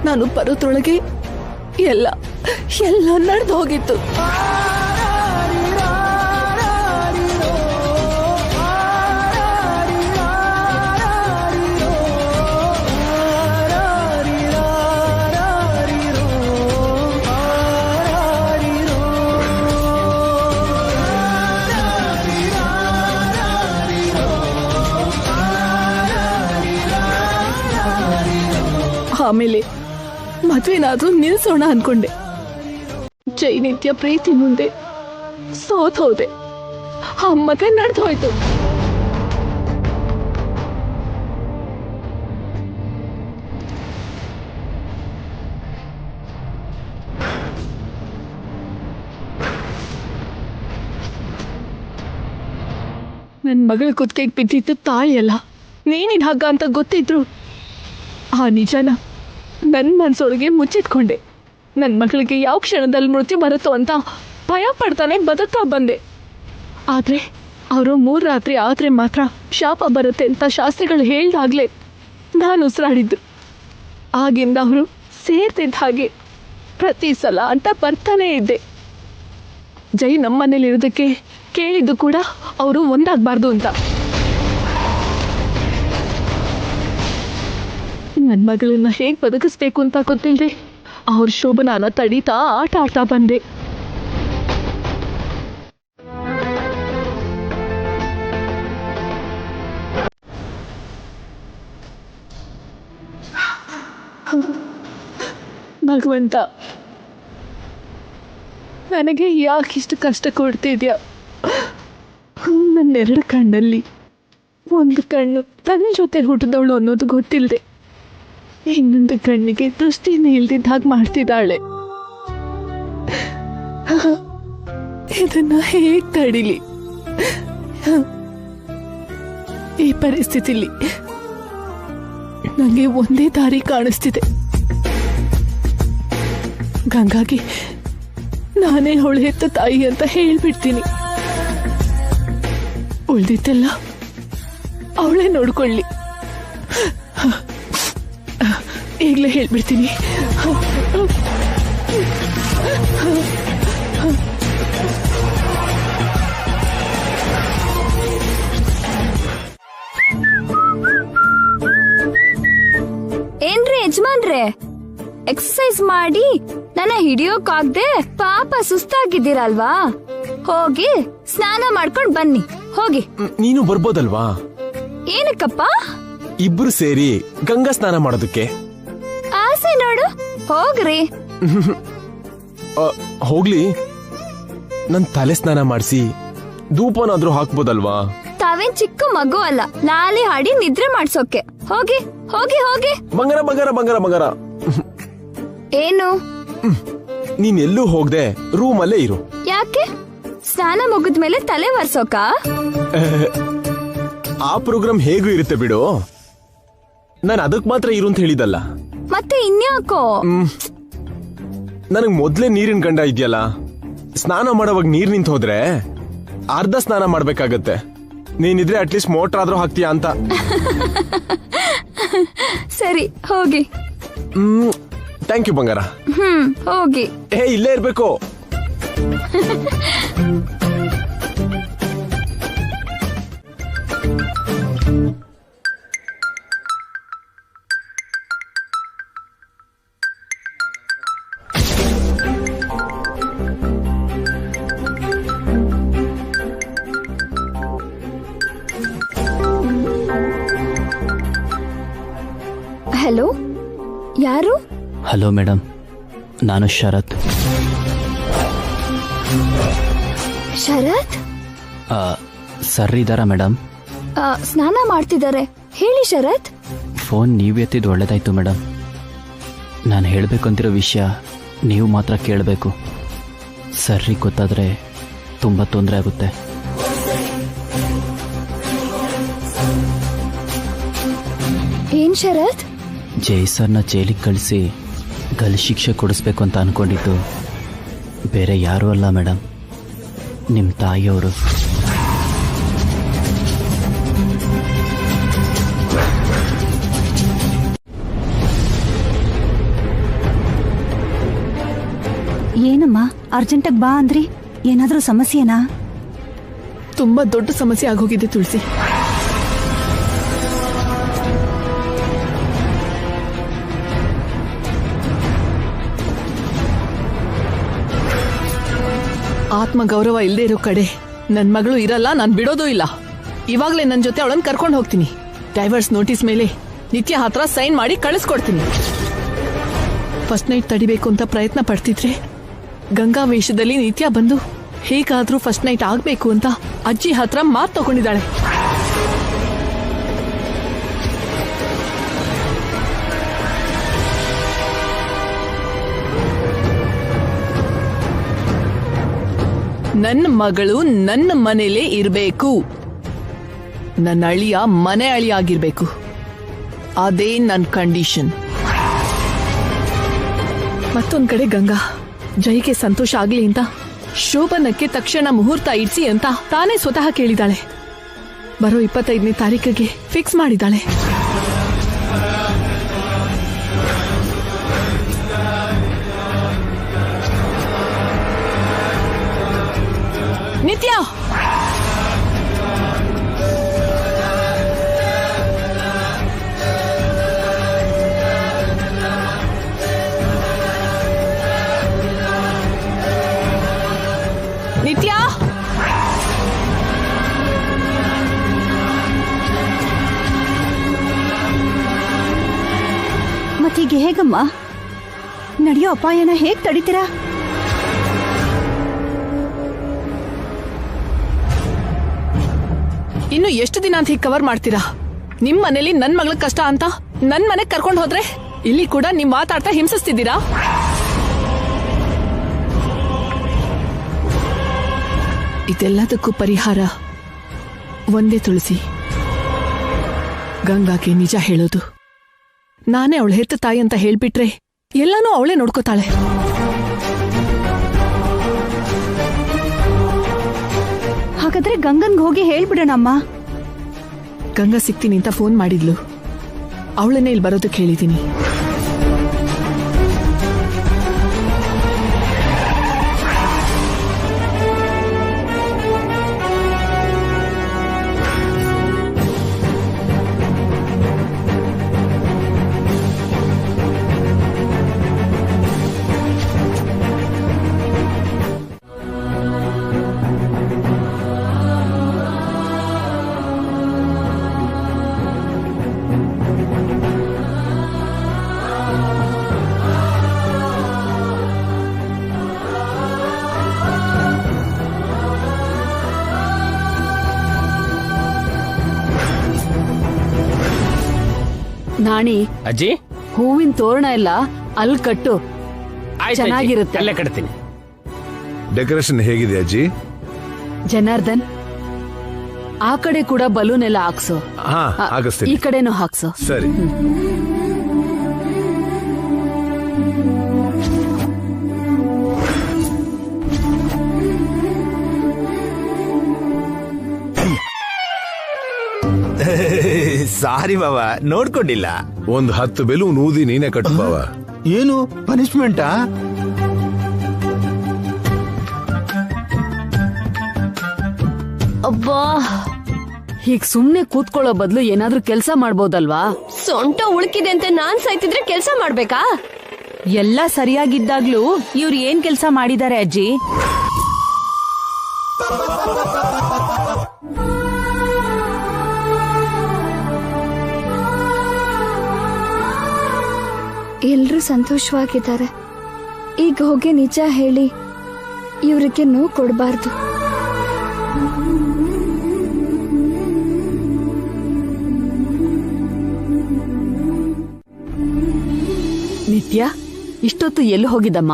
ನಾನು ಬರೋದ್ರೊಳಗೆ ಎಲ್ಲ ನಡೆದು ಹೋಗಿತ್ತು. ಆಮೇಲೆ ಮದ್ವೆನಾದ್ರೂ ನಿಲ್ಸೋಣ ಅನ್ಕೊಂಡೆ. ಜೈನಿತ್ಯ ಪ್ರೀತಿ ಮುಂದೆ ಸೋತ್ ಹೋದೆ. ಆ ಮದ್ವೆ ನಡೆದು ಹೋಯ್ತು. ನನ್ನ ಮಗಳ ಕುತ್ತಿಗೆಗೆ ಬಿದ್ದಿದ್ದು ತಾಳಿಯಲ್ಲ, ನೀನಿನ ಹಗ್ಗ ಅಂತ ಗೊತ್ತಿದ್ರು ಆ ನಿಜನ ನನ್ನ ಮನಸ್ಸೊಳಗೆ ಮುಚ್ಚಿಟ್ಕೊಂಡೆ. ನನ್ನ ಮಗಳಿಗೆ ಯಾವ ಕ್ಷಣದಲ್ಲಿ ಮೃತ್ಯು ಬರುತ್ತೋ ಅಂತ ಭಯ ಪಡ್ತಾನೆ ಬದುಕ್ತಾ ಬಂದೆ. ಆದರೆ ಅವರು 3 ರಾತ್ರಿ ಆದರೆ ಮಾತ್ರ ಶಾಪ ಬರುತ್ತೆ ಅಂತ ಶಾಸ್ತ್ರಿಗಳು ಹೇಳ್ದಾಗಲೇ ನಾನು ಉಸಿರಾಡಿದ್ದು. ಆಗಿಂದ ಅವರು ಸೇರ್ತಿದ್ದ ಹಾಗೆ ಪ್ರತಿ ಸಲ ಅಂತ ಬರ್ತಾನೇ ಇದ್ದೆ. ಜೈ ನಮ್ಮ ಮನೇಲಿರೋದಕ್ಕೆ ಕೇಳಿದ್ದು ಕೂಡ ಅವರು ಒಂದಾಗಬಾರ್ದು ಅಂತ. ನನ್ನ ಮಗಳನ್ನ ಹೇಗೆ ಬದುಕಿಸ್ಬೇಕು ಅಂತ ಗೊತ್ತಿಲ್ಲದೆ ಅವ್ರ ಶೋಭನಾನ ತಡೀತಾ ಆಟ ಆಡ್ತಾ ಬಂದೆ. ಭಗವಂತ, ನನಗೆ ಯಾಕಿಷ್ಟು ಕಷ್ಟ ಕೊಡ್ತಿದ್ಯಾ? ನನ್ನೆರಡು ಕಣ್ಣಲ್ಲಿ ಒಂದು ಕಣ್ಣು ನನ್ನ ಜೊತೆ ಹುಟ್ಟಿದವಳು ಅನ್ನೋದು ಗೊತ್ತಿಲ್ಲದೆ ಇನ್ನೊಂದು ಕಣ್ಣಿಗೆ ದೃಷ್ಟಿನೇ ಇಲ್ದಿದ್ದ ಹಾಗೆ ಮಾಡ್ತಿದ್ದಾಳೆ. ಇದನ್ನ ಹೇಗೆ ತಡಿಲಿ? ಈ ಪರಿಸ್ಥಿತಿಲಿ ನನಗೆ ಒಂದೇ ದಾರಿ ಕಾಣಿಸ್ತಿದೆ. ಗಂಗಾಗಿ ನಾನೇ ಅವಳು ಹೆತ್ತ ತಾಯಿ ಅಂತ ಹೇಳ್ಬಿಡ್ತೀನಿ. ಉಳ್ದಿದ್ದೆಲ್ಲ ಅವಳೇ ನೋಡ್ಕೊಳ್ಳಿ. ಈಗಲೇ ಹೇಳ್ಬಿಡ್ತೀನಿ. ಏನ್ರಿ ಯಜಮಾನ್ರೆ, ಎಕ್ಸರ್ಸೈಸ್ ಮಾಡಿ ನನ್ನ ಹಿಡಿಯೋಕಾಗ್ದೆ ಪಾಪ ಸುಸ್ತಾಗಿದ್ದೀರಲ್ವಾ? ಹೋಗಿ ಸ್ನಾನ ಮಾಡ್ಕೊಂಡ್ ಬನ್ನಿ, ಹೋಗಿ. ನೀನು ಬರ್ಬೋದಲ್ವಾ? ಏನಕ್ಕಪ್ಪ? ಇಬ್ರು ಸೇರಿ ಗಂಗಾ ಸ್ನಾನ ಮಾಡೋದಕ್ಕೆ. ಆಸೆ ನೋಡು, ಹೋಗ್ರಿ. ಹೋಗ್ಲಿ, ನನ್ ತಲೆ ಸ್ನಾನ ಮಾಡಿಸಿ ಧೂಪನಾದ್ರೂ ಹಾಕ್ಬೋದಲ್ವಾ? ತಾವೇನ್ ಚಿಕ್ಕ ಮಗು ಅಲ್ಲ, ಲಾಲಿ ಹಾಡಿ ನಿದ್ರೆ ಮಾಡ್ಸೋಕೆ. ಹೋಗಿ ಹೋಗಿ ಹೋಗಿ. ಬಂಗಾರ ಬಂಗಾರ ಬಂಗಾರ ಬಂಗಾರ. ಏನು? ನೀನ್ ಎಲ್ಲೂ ಹೋಗ್ದೆ ರೂಮಲ್ಲೇ ಇರು. ಯಾಕೆ? ಸ್ನಾನ ಮುಗಿದ್ಮೇಲೆ ತಲೆ ಒರ್ಸೋಕ? ಆ ಪ್ರೋಗ್ರಾಮ್ ಹೇಗೂ ಇರುತ್ತೆ ಬಿಡು. ನಾನು ಅದಕ್ ಮಾತ್ರ ಇರು ಅಂತ ಹೇಳಿದಲ್ಲ. ಮತ್ತೆ ಇನ್ಯಾಕೋ? ನನಗ್ ಮೊದ್ಲೇ ನೀರಿನ ಗಂಡ ಇದೆಯಲ್ಲ, ಸ್ನಾನ ಮಾಡೋವಾಗ ನೀರ್ ನಿಂತ ಹೋದ್ರೆ ಅರ್ಧ ಸ್ನಾನ ಮಾಡ್ಬೇಕಾಗತ್ತೆ. ನೀನಿದ್ರೆ ಅಟ್ಲೀಸ್ಟ್ ಮೋಟರ್ ಆದ್ರೂ ಹಾಕ್ತೀಯಾ ಅಂತ. ಸರಿ, ಹೋಗಿ. ಥ್ಯಾಂಕ್ ಯು ಬಂಗಾರ. ಹೋಗಿ. ಇಲ್ಲೇ ಇರ್ಬೇಕು. ಹಲೋ, ಯಾರು? ಹಲೋ ಮೇಡಮ್, ನಾನು ಶರತ್. ಶರತ್? ಸರ್ ಇದ್ದಾರಾ ಮೇಡಮ್? ಸ್ನಾನ ಮಾಡ್ತಿದ್ದಾರೆ. ಹೇಳಿ ಶರತ್. ಫೋನ್ ನೀವು ಎತ್ತಿದ್ದು ಒಳ್ಳೇದಾಯ್ತು ಮೇಡಮ್. ನಾನು ಹೇಳಬೇಕಂತಿರೋ ವಿಷಯ ನೀವು ಮಾತ್ರ ಕೇಳಬೇಕು. ಸರ್ರಿಗೆ ಗೊತ್ತಾದರೆ ತುಂಬ ತೊಂದರೆ ಆಗುತ್ತೆ. ಏನ್ ಶರತ್? ಜೈ ಸರ್ನ ಜೈಲಿಗೆ ಕಳಿಸಿ ಗಲ್ಲು ಶಿಕ್ಷೆ ಕೊಡಿಸ್ಬೇಕು ಅಂತ ಅನ್ಕೊಂಡಿದ್ದು ಬೇರೆ ಯಾರೂ ಅಲ್ಲ ಮೇಡಮ್, ನಿಮ್ಮ ತಾಯಿಯವರು. ಏನಮ್ಮ ಅರ್ಜೆಂಟಾಗಿ ಬಾ ಅಂದ್ರಿ? ಏನಾದ್ರೂ ಸಮಸ್ಯೆನಾ? ತುಂಬಾ ದೊಡ್ಡ ಸಮಸ್ಯೆ ಆಗೋಗಿದೆ ತುಳಸಿ. ಆತ್ಮ ಗೌರವ ಇಲ್ಲದೆ ಇರೋ ಕಡೆ ನನ್ ಮಗಳು ಇರಲ್ಲ, ನಾನ್ ಬಿಡೋದು ಇಲ್ಲ. ಇವಾಗ್ಲೇ ನನ್ ಜೊತೆ ಅವಳನ್ನ ಕರ್ಕೊಂಡು ಹೋಗ್ತೀನಿ. ಡೈವರ್ಸ್ ನೋಟಿಸ್ ಮೇಲೆ ನಿತ್ಯ ಹತ್ರ ಸೈನ್ ಮಾಡಿ ಕಳಿಸ್ಕೊಡ್ತೀನಿ. ಫಸ್ಟ್ ನೈಟ್ ತಡಿಬೇಕು ಅಂತ ಪ್ರಯತ್ನ ಪಡ್ತಿದ್ರೆ ಗಂಗಾ ವೇಷದಲ್ಲಿ ನಿತ್ಯ ಬಂದು ಹೇಗಾದ್ರೂ ಫಸ್ಟ್ ನೈಟ್ ಆಗ್ಬೇಕು ಅಂತ ಅಜ್ಜಿ ಹತ್ರ ಮಾತು ತಗೊಂಡಿದ್ದಾಳೆ. ನನ್ನ ಮಗಳು ನನ್ನ ಮನೇಲೇ ಇರಬೇಕು. ನನ್ನ ಅಳಿಯ ಮನೆ ಅಳಿಯ ಆಗಿರ್ಬೇಕು. ಅದೇ ನನ್ನ ಕಂಡೀಷನ್. ಮತ್ತೊಂದ್ ಕಡೆ ಗಂಗಾ ಜೈಗೆ ಸಂತೋಷ ಆಗ್ಲಿ ಅಂತ ಶೋಭನಕ್ಕೆ ತಕ್ಷಣ ಮುಹೂರ್ತ ಇಡ್ಸಿ ಅಂತ ತಾನೇ ಸ್ವತಃ ಕೇಳಿದಾಳೆ. ಬರೋ 25ನೇ ತಾರೀಕಿಗೆ ಫಿಕ್ಸ್ ಮಾಡಿದಾಳೆ. ನಿತ್ಯ, ನಿತ್ಯ, ಮತ್ತೀಗ ಹೇಗಮ್ಮ? ನಡೆಯೋ ಅಪಾಯನ ಹೇಗ್ ತಡಿತೀರಾ? ಇನ್ನು ಎಷ್ಟು ದಿನ ಅಂತ ಹೀಗೆ ಕವರ್ ಮಾಡ್ತೀರಾ? ನಿಮ್ ಮನೇಲಿ ನನ್ ಮಗಳ ಕಷ್ಟ ಅಂತ ನನ್ ಮನೆಗ್ ಕರ್ಕೊಂಡು ಹೋದ್ರೆ ಇಲ್ಲಿ ಕೂಡ ನಿಮ್ ಮಾತಾಡ್ತಾ ಹಿಂಸಿಸ್ತಿದ್ದೀರಾ? ಇದೆಲ್ಲದಕ್ಕೂ ಪರಿಹಾರ ಒಂದೇ ತುಳಸಿ. ಗಂಗಾಗೆ ನಿಜ ಹೇಳೋದು. ನಾನೇ ಅವಳ ಹೆತ್ತ ತಾಯಿ ಅಂತ ಹೇಳ್ಬಿಟ್ರೆ ಎಲ್ಲಾನು ಅವಳೇ ನೋಡ್ಕೋತಾಳೆ. ಹಾಗಾದ್ರೆ ಗಂಗನ್ಗೆ ಹೋಗಿ ಹೇಳ್ಬಿಡೋಣಮ್ಮ. ಗಂಗಾ ಸಿಗ್ತೀನಿ ಅಂತ ಫೋನ್ ಮಾಡಿದ್ಲು. ಅವಳನ್ನೇ ಇಲ್ಲಿ ಬರೋದಕ್ಕೆ ಹೇಳಿದ್ದೀನಿ. ನಾಣಿ, ಅಜ್ಜಿ ಹೂವಿನ ತೋರಣ ಎಲ್ಲ ಅಲ್ಲಿ ಕಟ್ಟು, ಚೆನ್ನಾಗಿರುತ್ತೆ. ಅಲ್ಲೇ ಕಟ್ತೀನಿ. ಡೆಕೋರೇಷನ್ ಹೇಗಿದೆ ಅಜ್ಜಿ? ಜನಾರ್ದನ್, ಆ ಕಡೆ ಕೂಡ ಬಲೂನ್ ಎಲ್ಲ ಹಾಕ್ಸು. ಹಾ, ಹಾಕಿಸ್ತೀನಿ. ಈ ಕಡೆನೂ ಹಾಕ್ಸು. ಸರಿ. ಸಾರಿ ಬಾಬಾ, ನೋಡ್ಕೊಂಡಿಲ್ಲ. ಒಂದ್ 10 ಬೆಲೂನ್ ಊದಿ ನೀನೇ ಕಟ್ಟು ಬಾವ. ಏನು ಪನಿಷ್ಮೆಂಟಾ? ಅಬ್ಬಾ, ಹೀಗ್ ಸುಮ್ನೆ ಕೂತ್ಕೊಳ್ಳೋ ಬದಲು ಏನಾದ್ರೂ ಕೆಲ್ಸ ಮಾಡ್ಬೋದಲ್ವಾ? ಸೊಂಟ ಉಳುಕಿದೆ ಅಂತ ನಾನ್ ಸಾಯ್ತಿದ್ರೆ ಕೆಲ್ಸ ಮಾಡ್ಬೇಕಾ? ಎಲ್ಲ ಸರಿಯಾಗಿದ್ದಾಗ್ಲೂ ಇವ್ರು ಏನ್ ಕೆಲ್ಸ ಮಾಡಿದ್ದಾರೆ ಅಜ್ಜಿ? ಎಲ್ರೂ ಸಂತೋಷವಾಗಿದ್ದಾರೆ. ಈಗ ಹೋಗಿ ನಿಜ ಹೇಳಿ ಇವ್ರಿಗೆ ನೋವು ಕೊಡಬಾರ್ದು. ನಿತ್ಯ, ಇಷ್ಟೊತ್ತು ಎಲ್ಲಿ ಹೋಗಿದ್ದಮ್ಮ?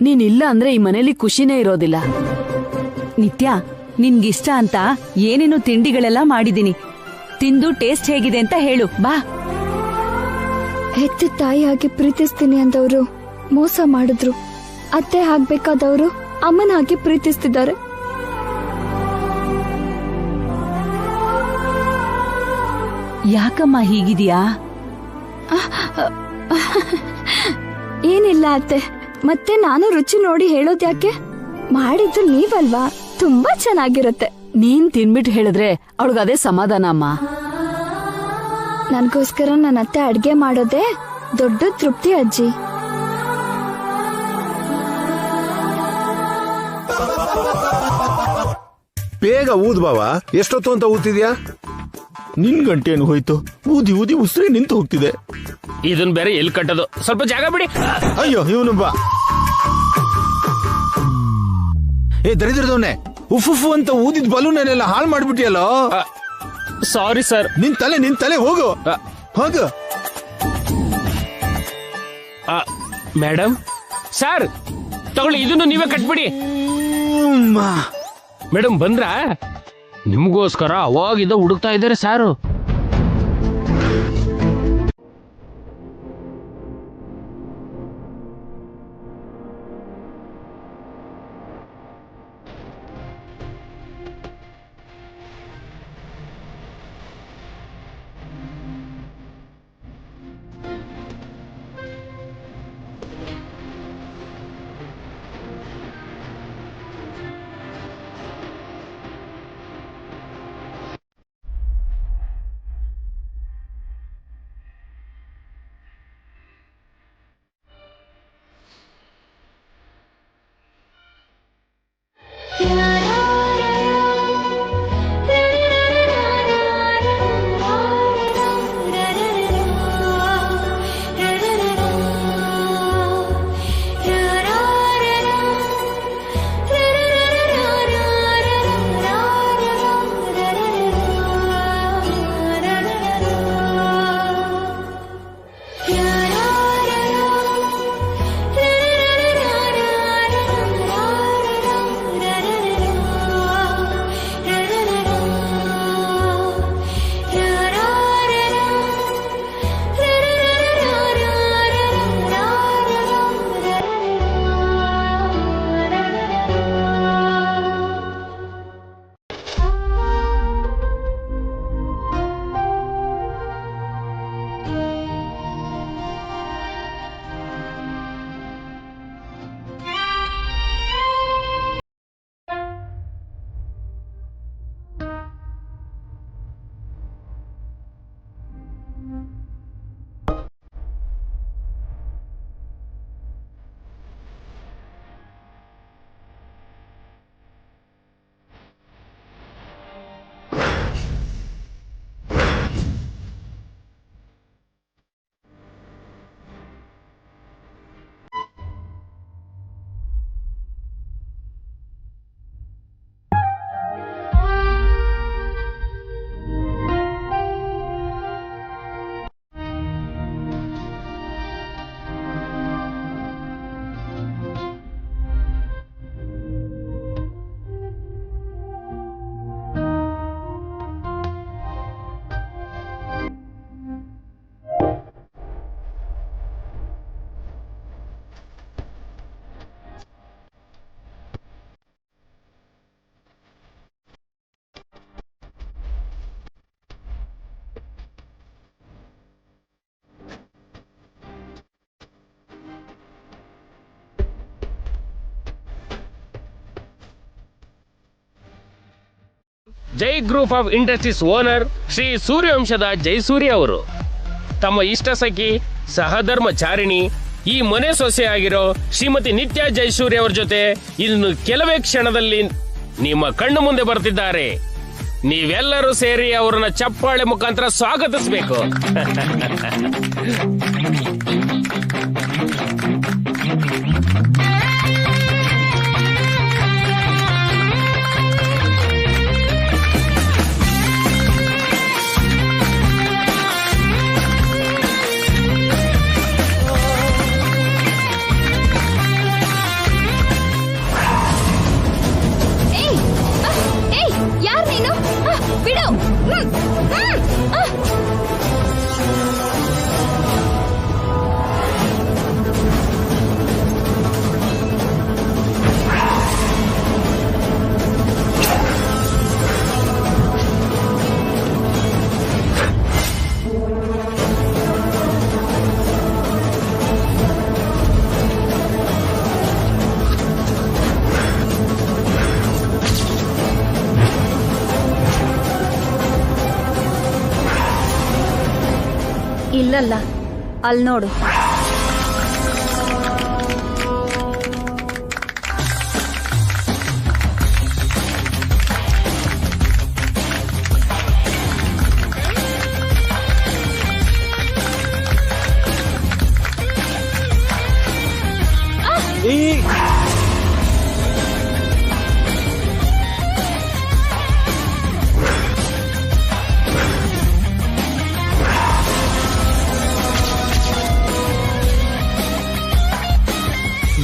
ನೀನಿಲ್ಲ ಅಂದ್ರೆ ಈ ಮನೇಲಿ ಖುಷಿನೇ ಇರೋದಿಲ್ಲ. ನಿತ್ಯ, ನಿನ್ಗಿಷ್ಟ ಅಂತ ಏನೇನು ತಿಂಡಿಗಳೆಲ್ಲ ಮಾಡಿದೀನಿ. ತಿಂದು ಟೇಸ್ಟ್ ಹೇಗಿದೆ ಅಂತ ಹೇಳು ಬಾ. ಹೆತ್ತ ತಾಯಿಯಾಗಿ ಪ್ರೀತಿಸ್ತೀನಿ ಅಂದವರು ಮೋಸ ಮಾಡಿದ್ರು. ಅತ್ತೆ ಆಗ್ಬೇಕಾದವರು ಅಮ್ಮನ ಹಾಗೆ ಪ್ರೀತಿಸ್ತಿದ್ದಾರೆ. ಯಾಕಮ್ಮ ಹೀಗಿದ್ಯಾ? ಏನಿಲ್ಲ ಅತ್ತೆ, ಮತ್ತೆ ನಾನು ರುಚಿ ನೋಡಿ ಹೇಳೋದ್ಯಾಕೆ? ಮಾಡಿದ್ದು ನೀವಲ್ವಾ? ತುಂಬಾ ಚೆನ್ನಾಗಿರುತ್ತೆ. ನೀನ್ ತಿನ್ಬಿಟ್ಟು ಹೇಳಿದ್ರೆ ಅವಳಿಗದೇ ಸಮಾಧಾನ ಅಮ್ಮ. ನನ್ಗೋಸ್ಕರ ನನ್ನ ಅತ್ತೆ ಅಡ್ಗೆ ಮಾಡೋದೇ ದೊಡ್ಡ ತೃಪ್ತಿ ಅಜ್ಜಿ. ಬೇಗ ಊದ್ ಬಾವ. ಎಷ್ಟೊತ್ತು ಅಂತ ಊದ್ತಿದ್ಯಾ? ನಿನ್ ಗಂಟೇನು ಹೋಯ್ತು? ಊದಿ ಊದಿ ಉಸಿರೇ ನಿಂತು ಹೋಗ್ತಿದೆ. ಇದನ್ ಬೇರೆ ಎಲ್ಲಿ ಕಟ್ಟೋದು? ಸ್ವಲ್ಪ ಜಾಗ ಬಿಡಿ. ಅಯ್ಯೋ, ಇವನು ಬಾ. ಏ ದರಿದ್ರದವನೇ, ಉಫ್ ಅಂತ ಊದಿದ್ ಬಲೂನೆಲ್ಲ ಹಾಳು ಮಾಡ್ಬಿಟ್ಟಿಯಲ್ಲೋ. Sorry sir. ನಿನ್ ತಲೆ ಹೋಗು, ಹೋಗು. ಮೇಡಮ್, ಸರ್ ತಗೊಳ್ಳಿ, ಇದನ್ನು ನೀವೇ ಕಟ್ಬಿಡಿ. ಮೇಡಮ್ ಬಂದ್ರ? ನಿಮಗೋಸ್ಕರ ಅವಾಗಿದ್ದ ಹುಡುಕ್ತಾ ಇದ್ದಾರೆ sir. Jai group of industries owner Shri ಸೂರ್ಯವಂಶದ ಜಯಸೂರ್ಯ ಅವರು ತಮ್ಮ ಇಷ್ಟ ಸಖಿ ಸಹಧರ್ಮಚಾರಿಣಿ ಈ ಮನೆ ಸೊಸೆ ಆಗಿರೋ ಶ್ರೀಮತಿ ನಿತ್ಯ ಜಯಸೂರ್ಯ ಅವರ ಜೊತೆ ಇನ್ನು ಕೆಲವೇ ಕ್ಷಣದಲ್ಲಿ ನಿಮ್ಮ ಕಣ್ಣು ಮುಂದೆ ಬರ್ತಿದ್ದಾರೆ. ನೀವೆಲ್ಲರೂ ಸೇರಿ ಅವರನ್ನ ಚಪ್ಪಾಳೆ ಮುಖಾಂತರ ಸ್ವಾಗತಿಸಬೇಕು. ಯಾರು ನೀನು? ಬಿಡು. ಇಲ್ಲಲ್ಲ, ಅಲ್ಲಿ ನೋಡು.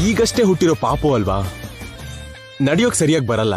ಈಗಷ್ಟೇ ಹುಟ್ಟಿರೋ ಪಾಪು ಅಲ್ವಾ, ನಡೆಯೋಕ್ ಸರಿಯಾಗಿ ಬರಲ್ಲ.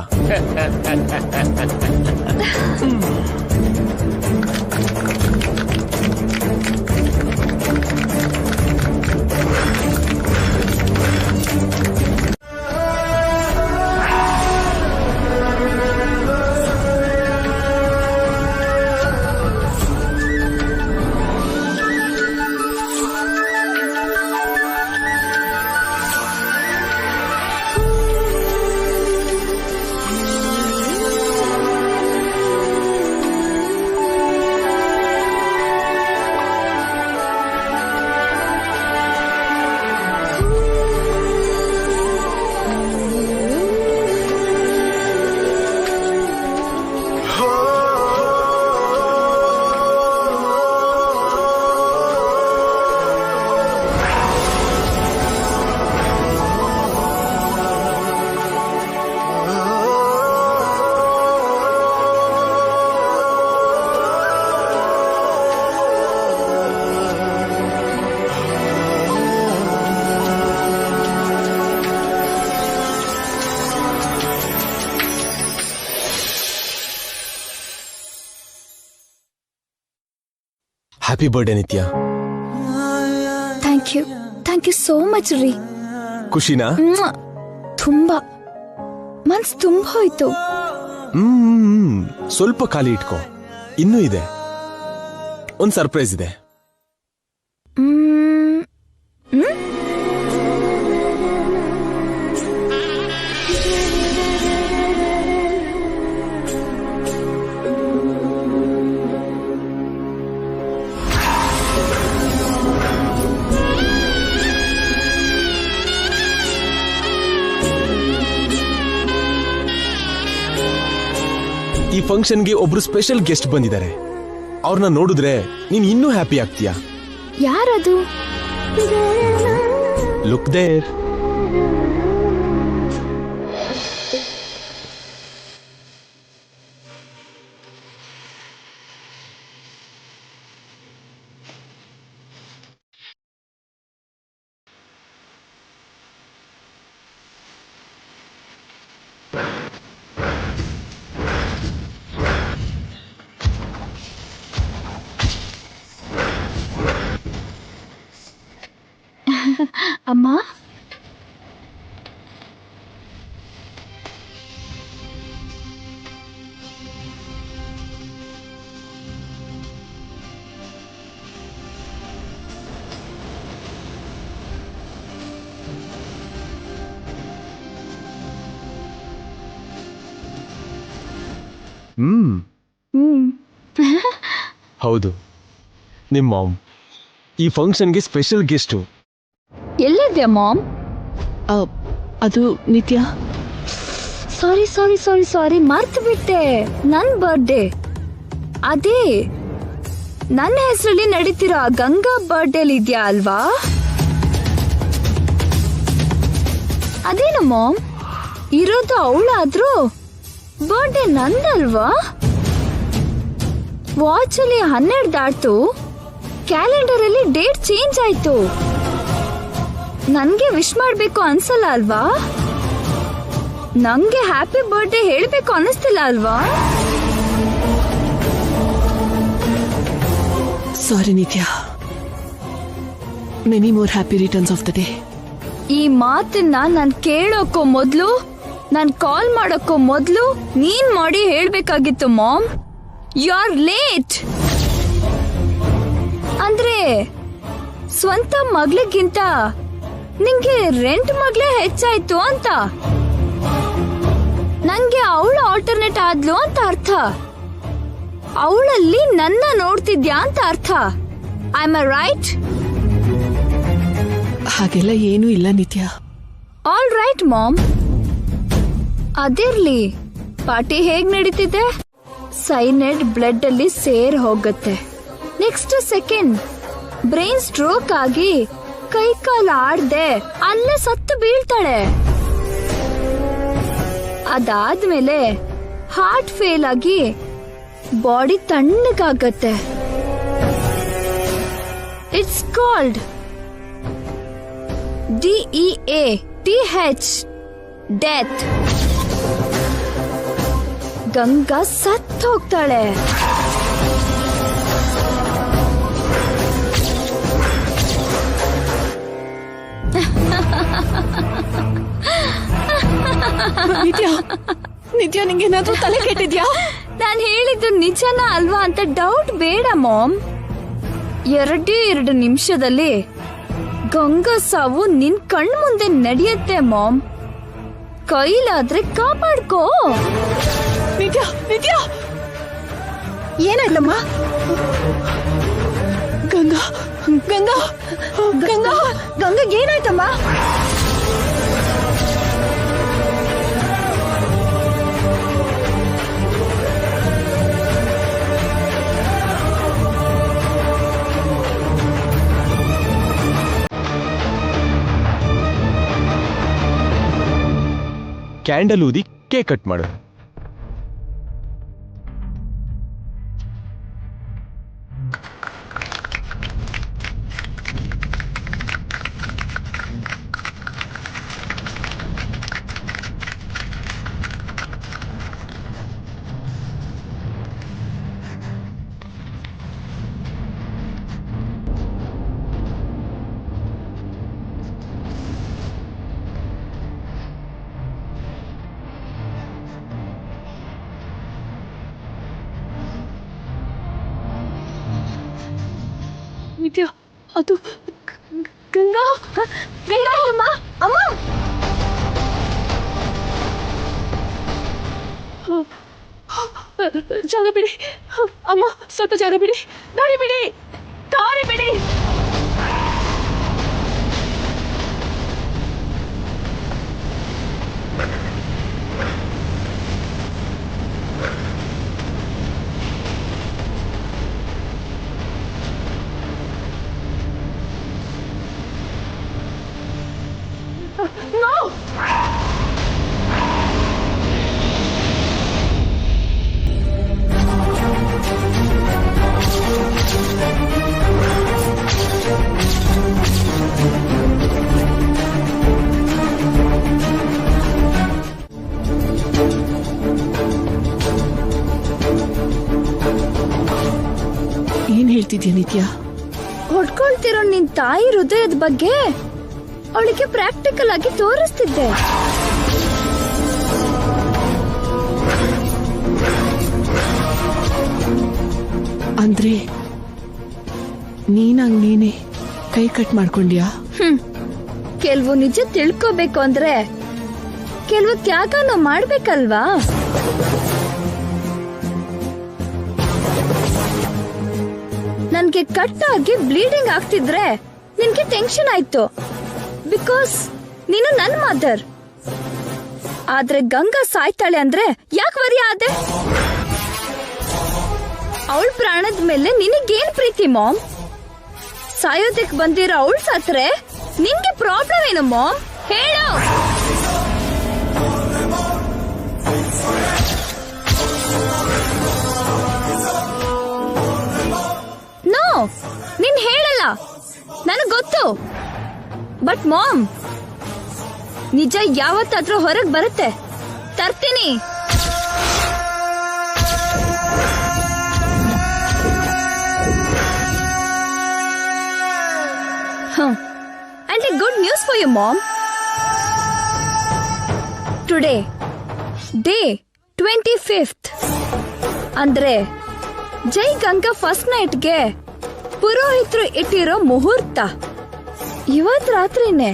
ಹ್ಯಾಪಿ ಬರ್ಡೇ ನಿತ್ಯ. ಥ್ಯಾಂಕ್ ಯು ಸೋ ಮಚ್ ರೀ. ಖುಷಿನಾ? ತುಂಬಾ ಮನ್ಸ್ ತುಂಬ ಹೋಯ್ತು. ಸ್ವಲ್ಪ ಖಾಲಿ ಇಟ್ಕೋ, ಇನ್ನೂ ಇದೆ. ಒಂದ್ ಸರ್ಪ್ರೈಸ್ ಇದೆ. ಈ ಫಂಕ್ಷನ್ಗೆ ಒಬ್ರು ಸ್ಪೆಷಲ್ ಗೆಸ್ಟ್ ಬಂದಿದ್ದಾರೆ. ಅವ್ರನ್ನ ನೋಡಿದ್ರೆ ನೀನ್ ಇನ್ನೂ ಹ್ಯಾಪಿ ಆಗ್ತೀಯಾ. ಯಾರದು? Look there. ಅಮ್ಮ, ಹೌದು, ನಿಮ್ ಮಾಮ್ ಈ ಫಂಕ್ಷನ್ಗೆ ಸ್ಪೆಷಲ್ ಗೆಸ್ಟು. ಎಲ್ಲಿದ್ಯಾ ಮಾಮ್? ಅದು ನಿತ್ಯ. ಸಾರಿ ಮರ್ತು ಬಿಟ್ಟೆ. ನನ್ ಬರ್ಡೇ ಅದೇ ನನ್ನ ಹೆಸರಲ್ಲಿ ನಡೀತಿರೋ ಗಂಗಾ ಬರ್ಡೇಲಿ ಇದ್ಯಾ ಅಲ್ವಾ? ಅದೇನು ಮಾಮ್, ಇರೋದು ಅವಳಾದ್ರೂ ಬರ್ಡೇ ನಂದಲ್ವಾ? ವಾಚಲ್ಲಿ 12 ದಾಟ್ತು, ಕ್ಯಾಲೆಂಡರ್ ಅಲ್ಲಿ ಡೇಟ್ ಚೇಂಜ್ ಆಯ್ತು. ನನ್ಗೆ ವಿಶ್ ಮಾಡ್ಬೇಕು ಅನ್ಸಲ್ಲ ಅಲ್ವಾ? ನಂಗೆ ಹ್ಯಾಪಿ ಬರ್ಡೇ ಹೇಳ್ಬೇಕು ಅನಿಸ್ತಿಲ್ಲ ಅಲ್ವಾ? ಸಾರಿ ನಿತ್ಯ. Many more happy returns of the day. ಈ ಮಾತನ್ನ ನಾನ್ ಕೇಳೋಕ್ಕೋ ಮೊದ್ಲು, ನಾನ್ ಕಾಲ್ ಮಾಡೋಕ್ಕೋ ಮೊದ್ಲು ನೀನ್ ಮಾಡಿ ಹೇಳ್ಬೇಕಾಗಿತ್ತು ಮಾಮ್. You are late. ಅಂದ್ರೆ ಸ್ವಂತ ಮಗಳಿಗಿಂತ ನಿಂಗೆ ರೆಂಟ್ ಮಗಳೇ ಹೆಚ್ಚಾಯ್ತು ಅಂತ. ನಂಗೆ ಅವಳು ಆಲ್ಟರ್ನೇಟ್ ಆದ್ಲು ಅಂತ ಅರ್ಥ. ಅವಳಲ್ಲಿ ನನ್ನ ನೋಡ್ತಿದ್ಯಾ ಅಂತ ಅರ್ಥ. I am right? ಹಾಗೆಲ್ಲ ಏನೂ ಇಲ್ಲ ನಿತ್ಯ. All right mom. ಅದಿರ್ಲಿ, ಪಾರ್ಟಿ ಹೇಗ್ ನಡೀತಿದೆ? ಸೈನೈಡ್ ಬ್ಲಡ್ ಅಲ್ಲಿ ಸೇರ್ ಹೋಗುತ್ತೆ. ನೆಕ್ಸ್ಟ್ ಸೆಕೆಂಡ್ ಬ್ರೈನ್ ಸ್ಟ್ರೋಕ್ ಆಗಿ ಕೈ ಕಾಲು ಆಡ್ದೆ ಅಲ್ಲೇ ಸತ್ತು ಬೀಳ್ತಾಳೆ. ಅದಾದ್ಮೇಲೆ ಹಾರ್ಟ್ ಫೇಲ್ ಆಗಿ ಬಾಡಿ ತಣ್ಣಗಾಗತ್ತೆ. It's called DEATH, death. Ganga ಸತ್ ಸತ್ತು ಹೋಗ್ತಾಳೆ. ನಿತ್ಯ ನಿಂಗೇನಾದ್ರೂ ತಲೆ ಕೆಟ್ಟಿದ್ಯಾ? ನಾನ್ ಹೇಳಿದ್ದು ನಿಜನಾ ಅಲ್ವಾ ಅಂತ ಡೌಟ್ ಬೇಡ ಮಾಮ್. 2 ನಿಮಿಷದಲ್ಲಿ ಗಂಗಾ ಸಾವು ನಿನ್ ಕಣ್ ಮುಂದೆ ನಡೆಯುತ್ತೆ ಮಾಮ್. ಕೈಲಾದ್ರೆ ಕಾಪಾಡ್ಕೋ. ನಿತ್ಯ ನಿತ್ಯ ಏನಾಯ್ತಮ್ಮ? ಗಂಗಾ ಗಂಗಾ ಗಂಗಾ ಗಂಗಾಗ್ ಏನಾಯ್ತಮ್ಮ? ಕ್ಯಾಂಡಲ್ ಊದಿ ಕೇಕ್ ಕಟ್ ಮಾಡು. ನಿತ್ಯ ಅದು ಗಂಗಾ ಗಂಗಾ ಅಮ್ಮ ಅಮ್ಮ ಜಾಗ ಬಿಡಿ ಅಮ್ಮ, ಸ್ವಲ್ಪ ಜಾಗ ಬಿಡಿ, ದಾರಿ ಬಿಡಿ, ದಾರಿ ಬಿಡಿ. No! ಏನ್ ಹೇಳ್ತಿದ್ಯಾ ನಿತ್ಯ? ಹೊಡ್ಕೊಳ್ತಿರೋ ನಿನ್ ತಾಯಿ ಹೃದಯದ ಬಗ್ಗೆ ಅವಳಿಗೆ ಪ್ರಾಕ್ಟಿಕಲ್ ಆಗಿ ತೋರಿಸ್ತಿದ್ದೆ. ಅಂದ್ರೆ ನೀನೇ ಕೈ ಕಟ್ ಮಾಡ್ಕೊಂಡ್ಯಾ? ಕೆಲವು ನಿಜ ತಿಳ್ಕೋಬೇಕು ಅಂದ್ರೆ ಕೆಲವು ತ್ಯಾಗನೂ ಮಾಡ್ಬೇಕಲ್ವಾ? ನನ್ಗೆ ಕಟ್ ಆಗಿ ಬ್ಲೀಡಿಂಗ್ ಆಗ್ತಿದ್ರೆ ನಿನ್ಗೆ ಟೆನ್ಷನ್ ಆಯ್ತು, ಬಿಕಾಸ್ ನೀನು ನನ್ ಮದರ್. ಆದ್ರೆ ಗಂಗಾ ಸಾಯ್ತಾಳೆ ಅಂದ್ರೆ ಯಾಕೆ ವರಿ ಆದೆ? ಅವಳ ಪ್ರಾಣದ ಮೇಲೆ ನಿನಗೇನ್ ಪ್ರೀತಿ ಮಾಮ್? ಸಾಯೋದಕ್ ಬಂದಿರೋ ಅವಳು ಸತ್ರೆ ನಿನ್ಗೆ ಪ್ರಾಬ್ಲಮ್ ಏನು ಮಾಮ್? ಹೇಳು. ನೋ, ನೀನ್ ಹೇಳಲ್ಲ, ನನಗ್ ಗೊತ್ತು. ಬಟ್ ಮಾಮ್, ನಿಜ ಯಾವತ್ತಾದ್ರೂ ಹೊರಗ್ ಬರುತ್ತೆ, ತರ್ತೀನಿ. And a good news for you, Mom. Today, day 25th, ಅಂದ್ರೆ ಜೈ ಗಂಗಾ ಫಸ್ಟ್ ನೈಟ್ಗೆ ಪುರೋಹಿತರು ಇಟ್ಟಿರೋ ಮುಹೂರ್ತ ಇವತ್ ರಾತ್ರಿನೇ.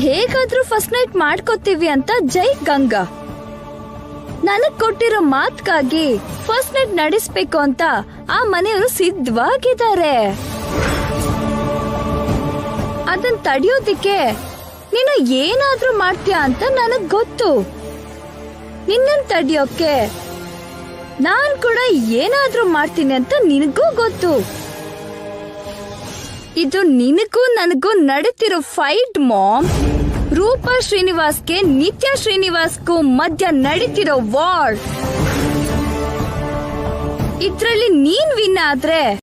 ಹೇಗಾದ್ರೂ ಫಸ್ಟ್ ನೈಟ್ ಮಾಡ್ಕೋತೀವಿ ಅಂತ ಜೈ ಗಂಗಾ ನನಗ್ ಕೊಟ್ಟಿರೋ ಮಾತ್ಗಾಗಿ ಫಸ್ಟ್ ನೈಟ್ ನಡೆಸ್ಬೇಕು ಅಂತ ಆ ಮನೆಯವರು ಸಿದ್ಧವಾಗಿದ್ದಾರೆ. ಅದನ್ ತಡೆಯೋದಿಕ್ಕೆ ನೀನು ಏನಾದ್ರೂ ಮಾಡ್ತೀಯ ಅಂತ ನನಗ್ ಗೊತ್ತು. ನಿನ್ನನ್ ತಡೆಯೋಕೆ ನಾನ್ ಕೂಡ ಏನಾದ್ರೂ ಮಾಡ್ತೀನಿ ಅಂತ ನಿನಗೂ ಗೊತ್ತು. ಇದು ನಿನಗೂ ನನಗೂ ನಡೀತಿರೋ ಫೈಟ್ ಮಾಮ್. ರೂಪಾ ಶ್ರೀನಿವಾಸ್ಗೆ ನಿತ್ಯ ಶ್ರೀನಿವಾಸ್ಗೂ ಮಧ್ಯ ನಡೀತಿರೋ ವಾರ್. ಇದ್ರಲ್ಲಿ ನೀನ್ ವಿನ್ ಆದ್ರೆ